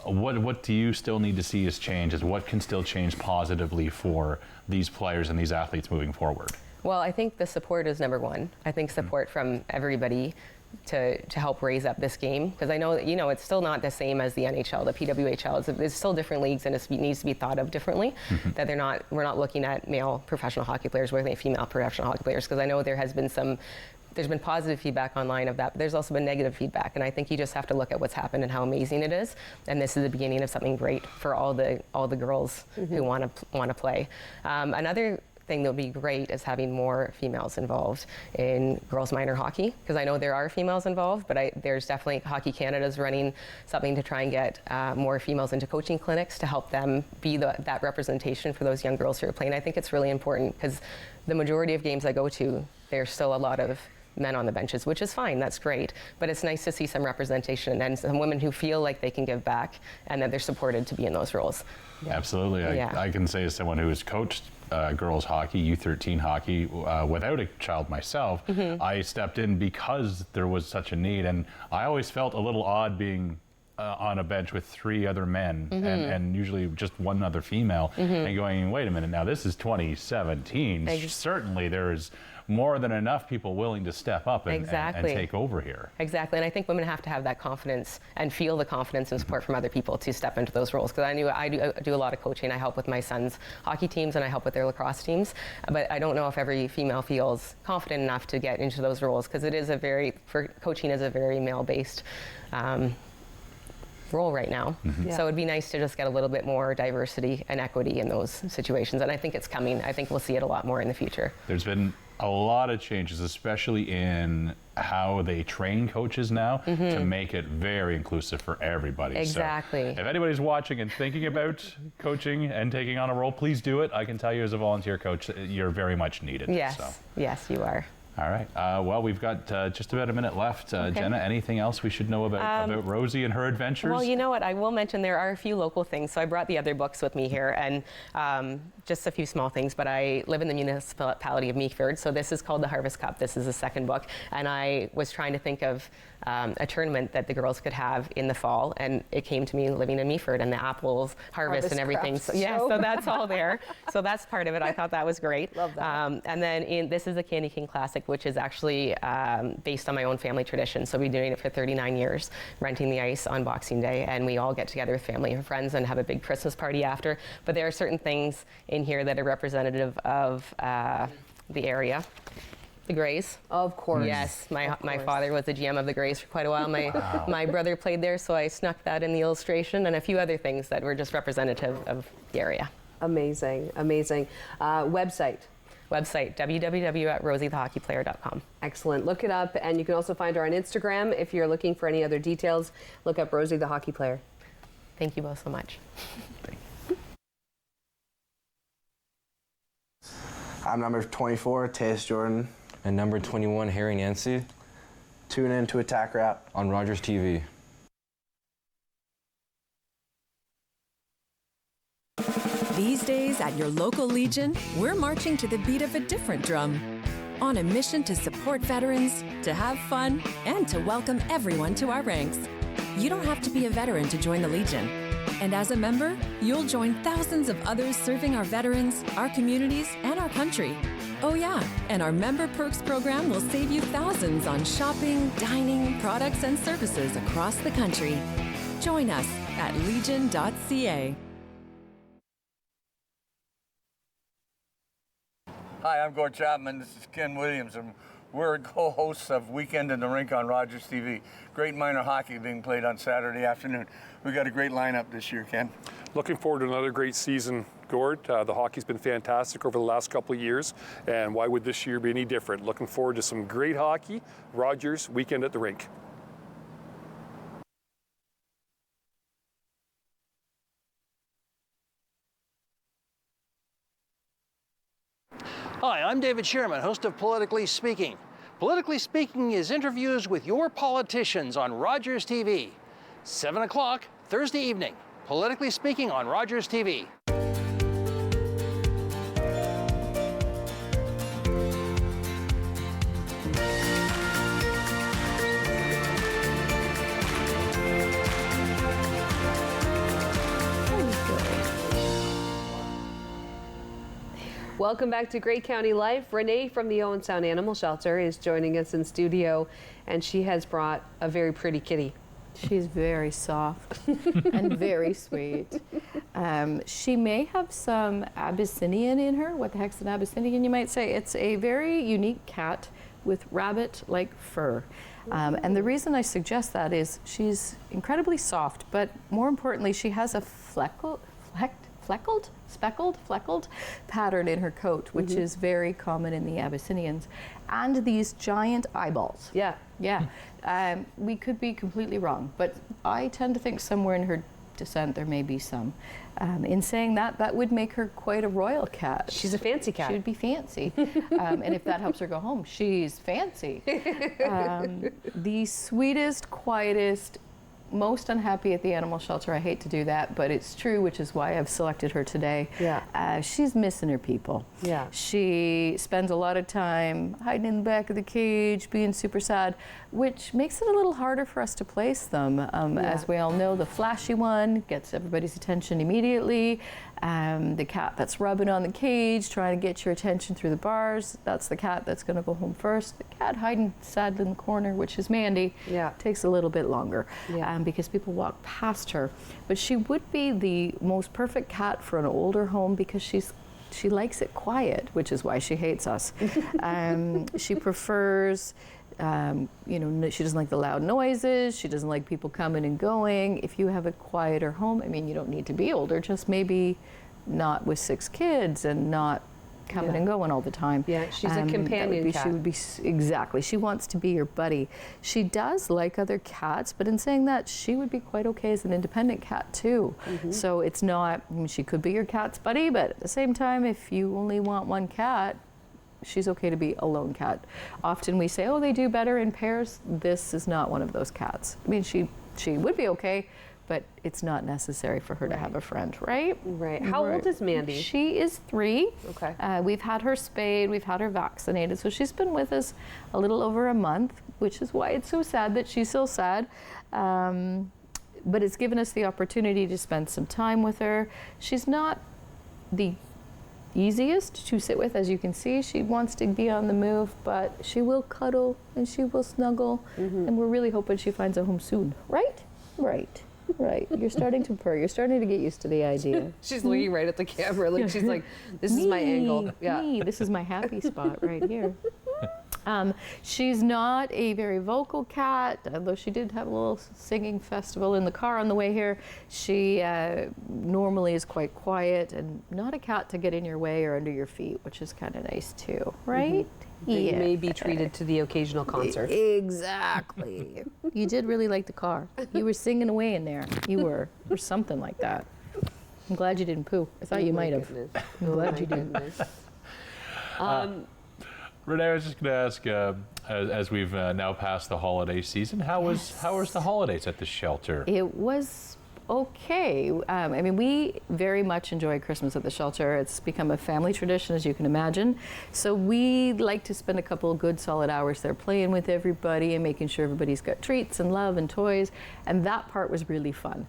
what do you still need to see as changes? What can still change positively for these players and these athletes moving forward? Well, I think the support is number one. I think support from everybody to help raise up this game, because I know that, you know, it's still not the same as the NHL, the PWHL. It's still different leagues, and it needs to be thought of differently. That we're not looking at male professional hockey players, we're looking at female professional hockey players, because I know there's been positive feedback online of that, but there's also been negative feedback, and I think you just have to look at what's happened and how amazing it is, and this is the beginning of something great for all the girls who want to play. Another thing that would be great is having more females involved in girls minor hockey, because I know there are females involved, but there's definitely Hockey Canada's running something to try and get more females into coaching clinics to help them be that representation for those young girls who are playing. I think it's really important, because the majority of games I go to, there's still a lot of men on the benches, which is fine, that's great, but it's nice to see some representation and some women who feel like they can give back and that they're supported to be in those roles. Absolutely. I can say, as someone who has coached girls hockey, U13 hockey, without a child myself, I stepped in because there was such a need, and I always felt a little odd being on a bench with 3 other men and usually just one other female, and going, wait a minute, now this is 2017. Certainly there is more than enough people willing to step up and take over here. Exactly, and I think women have to have that confidence and feel the confidence and support from other people to step into those roles, because I do a lot of coaching. I help with my son's hockey teams and I help with their lacrosse teams, but I don't know if every female feels confident enough to get into those roles, because coaching is a very male-based role right now. So it'd be nice to just get a little bit more diversity and equity in those situations, and I think it's coming. I think we'll see it a lot more in the future. There's been a lot of changes, especially in how they train coaches now, to make it very inclusive for everybody. Exactly. So if anybody's watching and thinking about coaching and taking on a role, please do it. I can tell you as a volunteer coach, you're very much needed. Yes, yes, you are. All right. Well, we've got just about a minute left. Jenna, anything else we should know about Rosie and her adventures? Well, you know what? I will mention there are a few local things. So I brought the other books with me here, and just a few small things. But I live in the municipality of Meaford, so this is called the Harvest Cup. This is the second book, and I was trying to think of a tournament that the girls could have in the fall, and it came to me living in Meaford and the apples harvest and everything. So, so that's all there. So that's part of it. I thought that was great. Love that. And then this is the Candy King Classic, which is actually based on my own family tradition. So we've been doing it for 39 years, renting the ice on Boxing Day, and we all get together with family and friends and have a big Christmas party after. But there are certain things in here that are representative of the area. The Grays. Of course. Yes, my father was the GM of the Grays for quite a while. My brother played there, so I snuck that in the illustration, and a few other things that were just representative of the area. Amazing, amazing. Website, www.rosiethehockeyplayer.com. Excellent. Look it up, and you can also find her on Instagram. If you're looking for any other details, look up Rosie the Hockey Player. Thank you both so much. I'm number 24, Tays Jordan. And number 21, Harry Nancy. Tune in to Attack Rap on Rogers TV. These days at your local Legion, we're marching to the beat of a different drum. On a mission to support veterans, to have fun, and to welcome everyone to our ranks. You don't have to be a veteran to join the Legion. And as a member, you'll join thousands of others serving our veterans, our communities, and our country. Oh yeah, and our Member Perks program will save you thousands on shopping, dining, products, and services across the country. Join us at legion.ca. Hi, I'm Gord Chapman. This is Ken Williams, and we're co-hosts of Weekend in the Rink on Rogers TV. Great minor hockey being played on Saturday afternoon. We got a great lineup this year, Ken. Looking forward to another great season, Gord. The hockey's been fantastic over the last couple of years, and why would this year be any different? Looking forward to some great hockey. Rogers, Weekend at the Rink. Hi, I'm David Sherman, host of Politically Speaking. Politically Speaking is interviews with your politicians on Rogers TV. 7 o'clock Thursday evening. Politically Speaking on Rogers TV. Welcome back to Great County Life. Renee from the Owen Sound Animal Shelter is joining us in studio, and she has brought a very pretty kitty. She's very soft and very sweet. She may have some Abyssinian in her. What the heck's an Abyssinian, you might say? It's a very unique cat with rabbit-like fur. And the reason I suggest that is she's incredibly soft, but more importantly, she has a speckled pattern in her coat, which is very common in the Abyssinians, and these giant eyeballs. Yeah. We could be completely wrong, but I tend to think somewhere in her descent there may be some. In saying that, that would make her quite a royal cat. She's a fancy cat. She would be fancy. And if that helps her go home, she's fancy. The sweetest, quietest, most unhappy at the animal shelter. I hate to do that, but it's true, which is why I've selected her today. She's missing her people. She spends a lot of time hiding in the back of the cage, being super sad, which makes it a little harder for us to place them. As we all know, the flashy one gets everybody's attention immediately. The cat that's rubbing on the cage, trying to get your attention through the bars, that's the cat that's going to go home first. The cat hiding sad in the corner, which is Mandy, takes a little bit longer because people walk past her. But she would be the most perfect cat for an older home because she likes it quiet, which is why she hates us. She prefers, she doesn't like the loud noises. She doesn't like people coming and going. If you have a quieter home, I mean, you don't need to be older, just maybe not with 6 kids and not coming and going all the time. She's a companion cat. She would be, exactly. She wants to be your buddy. She does like other cats, but in saying that, she would be quite okay as an independent cat too. So it's not, she could be your cat's buddy, but at the same time, if you only want one cat, she's okay to be a lone cat. Often we say, oh, they do better in pairs. This is not one of those cats. I mean, she would be okay, but it's not necessary for her to have a friend, right? How old is Mandy? She is 3. Okay. We've had her spayed, we've had her vaccinated, so she's been with us a little over a month, which is why it's so sad that she's so sad. But it's given us the opportunity to spend some time with her. She's not the easiest to sit with, as you can see. She wants to be on the move, but she will cuddle and she will snuggle, and we're really hoping she finds a home soon, right? Right. You're starting to purr. You're starting to get used to the idea. She's looking right at the camera, like she's like, this is my angle. This is my happy spot right here. She's not a very vocal cat, although she did have a little singing festival in the car on the way here. She normally is quite quiet and not a cat to get in your way or under your feet, which is kind of nice too, right? They may be treated to the occasional concert. Exactly. You did really like the car. You were singing away in there. You were, or something like that. I'm glad you didn't poo. I thought you might have. I'm glad you didn't. Renee, I was just going to ask, as we've now passed the holiday season, how was the holidays at the shelter? It was okay. I mean, we very much enjoy Christmas at the shelter. It's become a family tradition, as you can imagine. So we like to spend a couple of good solid hours there playing with everybody and making sure everybody's got treats and love and toys. And that part was really fun.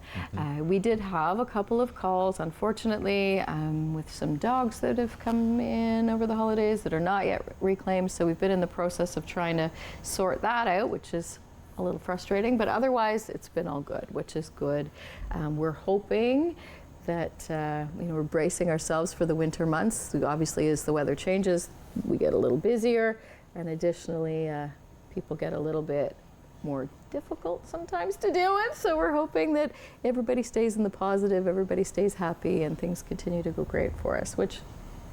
We did have a couple of calls, unfortunately, with some dogs that have come in over the holidays that are not yet reclaimed. So we've been in the process of trying to sort that out, which is a little frustrating, but otherwise it's been all good, which is good. We're hoping that we're bracing ourselves for the winter months. Obviously, as the weather changes, we get a little busier, and additionally, people get a little bit more difficult sometimes to deal with. So we're hoping that everybody stays in the positive, everybody stays happy, and things continue to go great for us. Which,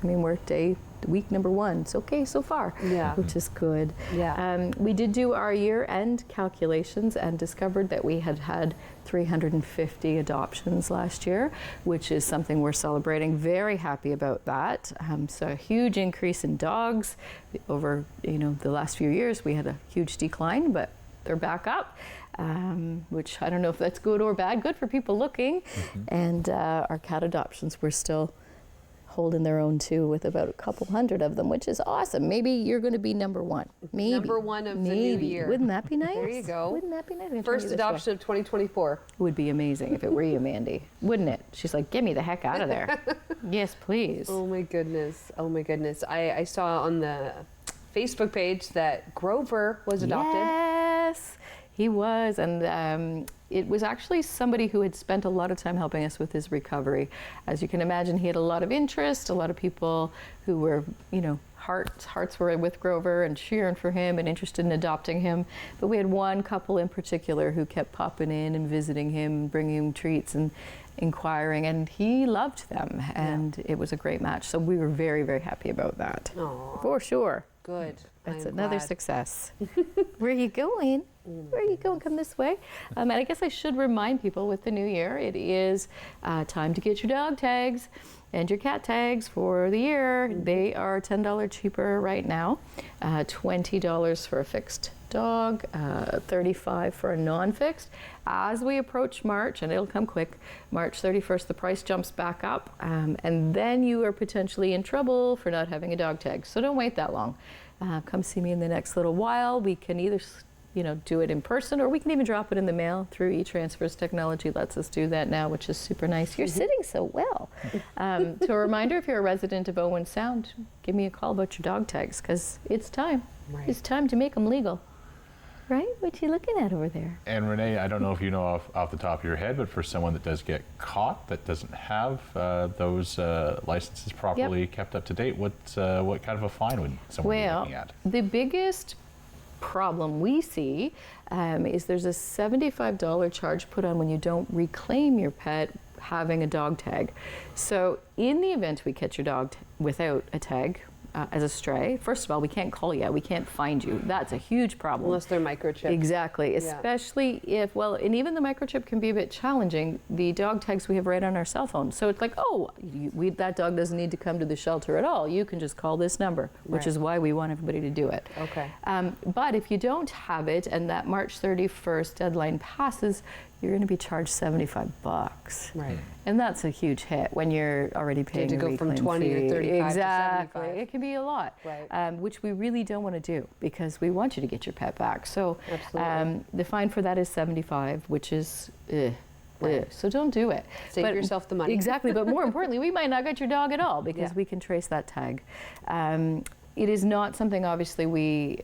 I mean, we're week number 1. It's okay so far, which is good. We did do our year-end calculations and discovered that we had 350 adoptions last year, which is something we're celebrating. Very happy about that. So a huge increase in dogs over the last few years. We had a huge decline, but they're back up, which I don't know if that's good or bad. Good for people looking. And our cat adoptions were still holding their own too, with about a couple hundred of them, which is awesome. Maybe you're going to be number one. Maybe. Number one of the new year. Wouldn't that be nice? There you go. Wouldn't that be nice? First adoption of 2024. Would be amazing if it were you, Mandy. Wouldn't it? She's like, get me the heck out of there. Yes, please. Oh my goodness. Oh my goodness. I saw on the Facebook page that Grover was adopted. Yes, he was. And it was actually somebody who had spent a lot of time helping us with his recovery. As you can imagine, he had a lot of interest, a lot of people who were, you know, hearts were with Grover and cheering for him and interested in adopting him. But we had one couple in particular who kept popping in and visiting him, bringing him treats and inquiring, and he loved them. And it was a great match. So we were very, very happy about that. Aww. For sure. Good. That's I'm another glad. success. Where are you going? Where are you going? Come this way. And I guess I should remind people with the new year, it is time to get your dog tags and your cat tags for the year. They are $10 cheaper right now. $20 for a fixed dog, $35 for a non-fixed. As we approach March, and it'll come quick, March 31st, the price jumps back up, and then you are potentially in trouble for not having a dog tag. So don't wait that long. Come see me in the next little while. We can either do it in person, or we can even drop it in the mail through e-transfers. Technology lets us do that now, which is super nice. You're sitting so well. So a reminder, if you're a resident of Owen Sound, give me a call about your dog tags, because it's time. Right. It's time to make them legal. Right? What you looking at over there? And Renee, I don't know if you know off the top of your head, but for someone that does get caught that doesn't have those licenses properly kept up to date, what kind of a fine would someone be looking at? The biggest problem we see is there's a $75 charge put on when you don't reclaim your pet having a dog tag. So in the event we catch your dog without a tag, as a stray, first of all, we can't call you, we can't find you. That's a huge problem. Unless they're microchipped. Exactly, Yeah. especially if, well, and even the microchip can be a bit challenging. The dog tags we have right on our cell phone. So it's like, oh, that dog doesn't need to come to the shelter at all. You can just call this number, which Right. is why we want everybody to do it. Okay. But if you don't have it and that March 31st deadline passes, you're going to be charged $75. Right. And that's a huge hit when you're already paying to a go from reclaim 20 fee. or 35 exactly. to 75. It can be a lot, Right. which we really don't want to do because we want you to get your pet back. So Absolutely. the fine for that is $75, which is so don't do it. Save yourself the money. Exactly, but more importantly, we might not get your dog at all because we can trace that tag. It is not something, obviously, we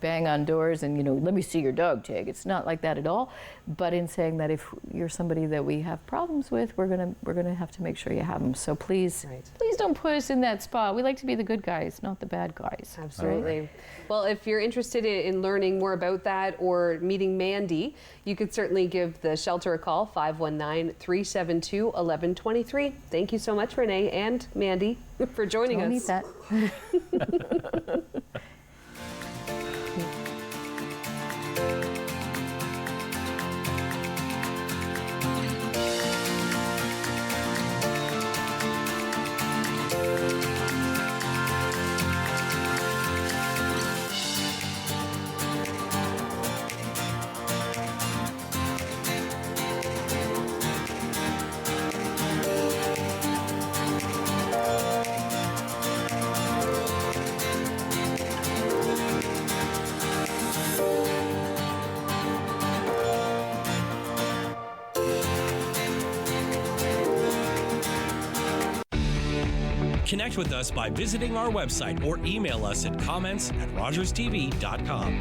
bang on doors and, let me see your dog tag. It's not like that at all. But in saying that if you're somebody that we have problems with, we're gonna have to make sure you have them. So please don't put us in that spot. We like to be the good guys, not the bad guys. Absolutely. Right? Well, if you're interested in learning more about that or meeting Mandy, you could certainly give the shelter a call, 519-372-1123. Thank you so much, Renee and Mandy, for joining Don't us. eat that. Connect with us by visiting our website or email us at comments@rogerstv.com.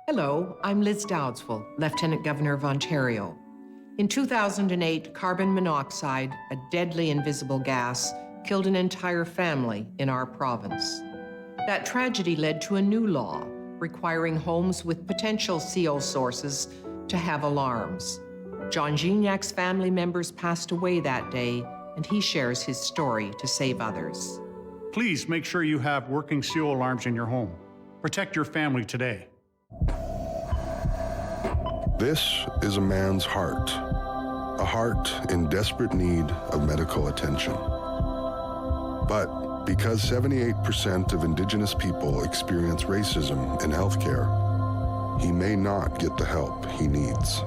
Hello, I'm Liz Dowdswell, Lieutenant Governor of Ontario. In 2008, carbon monoxide, a deadly invisible gas, killed an entire family in our province. That tragedy led to a new law requiring homes with potential CO sources to have alarms. John Gignac's family members passed away that day, and he shares his story to save others. Please make sure you have working CO alarms in your home. Protect your family today. This is a man's heart, a heart in desperate need of medical attention. But because 78% of Indigenous people experience racism in healthcare, he may not get the help he needs.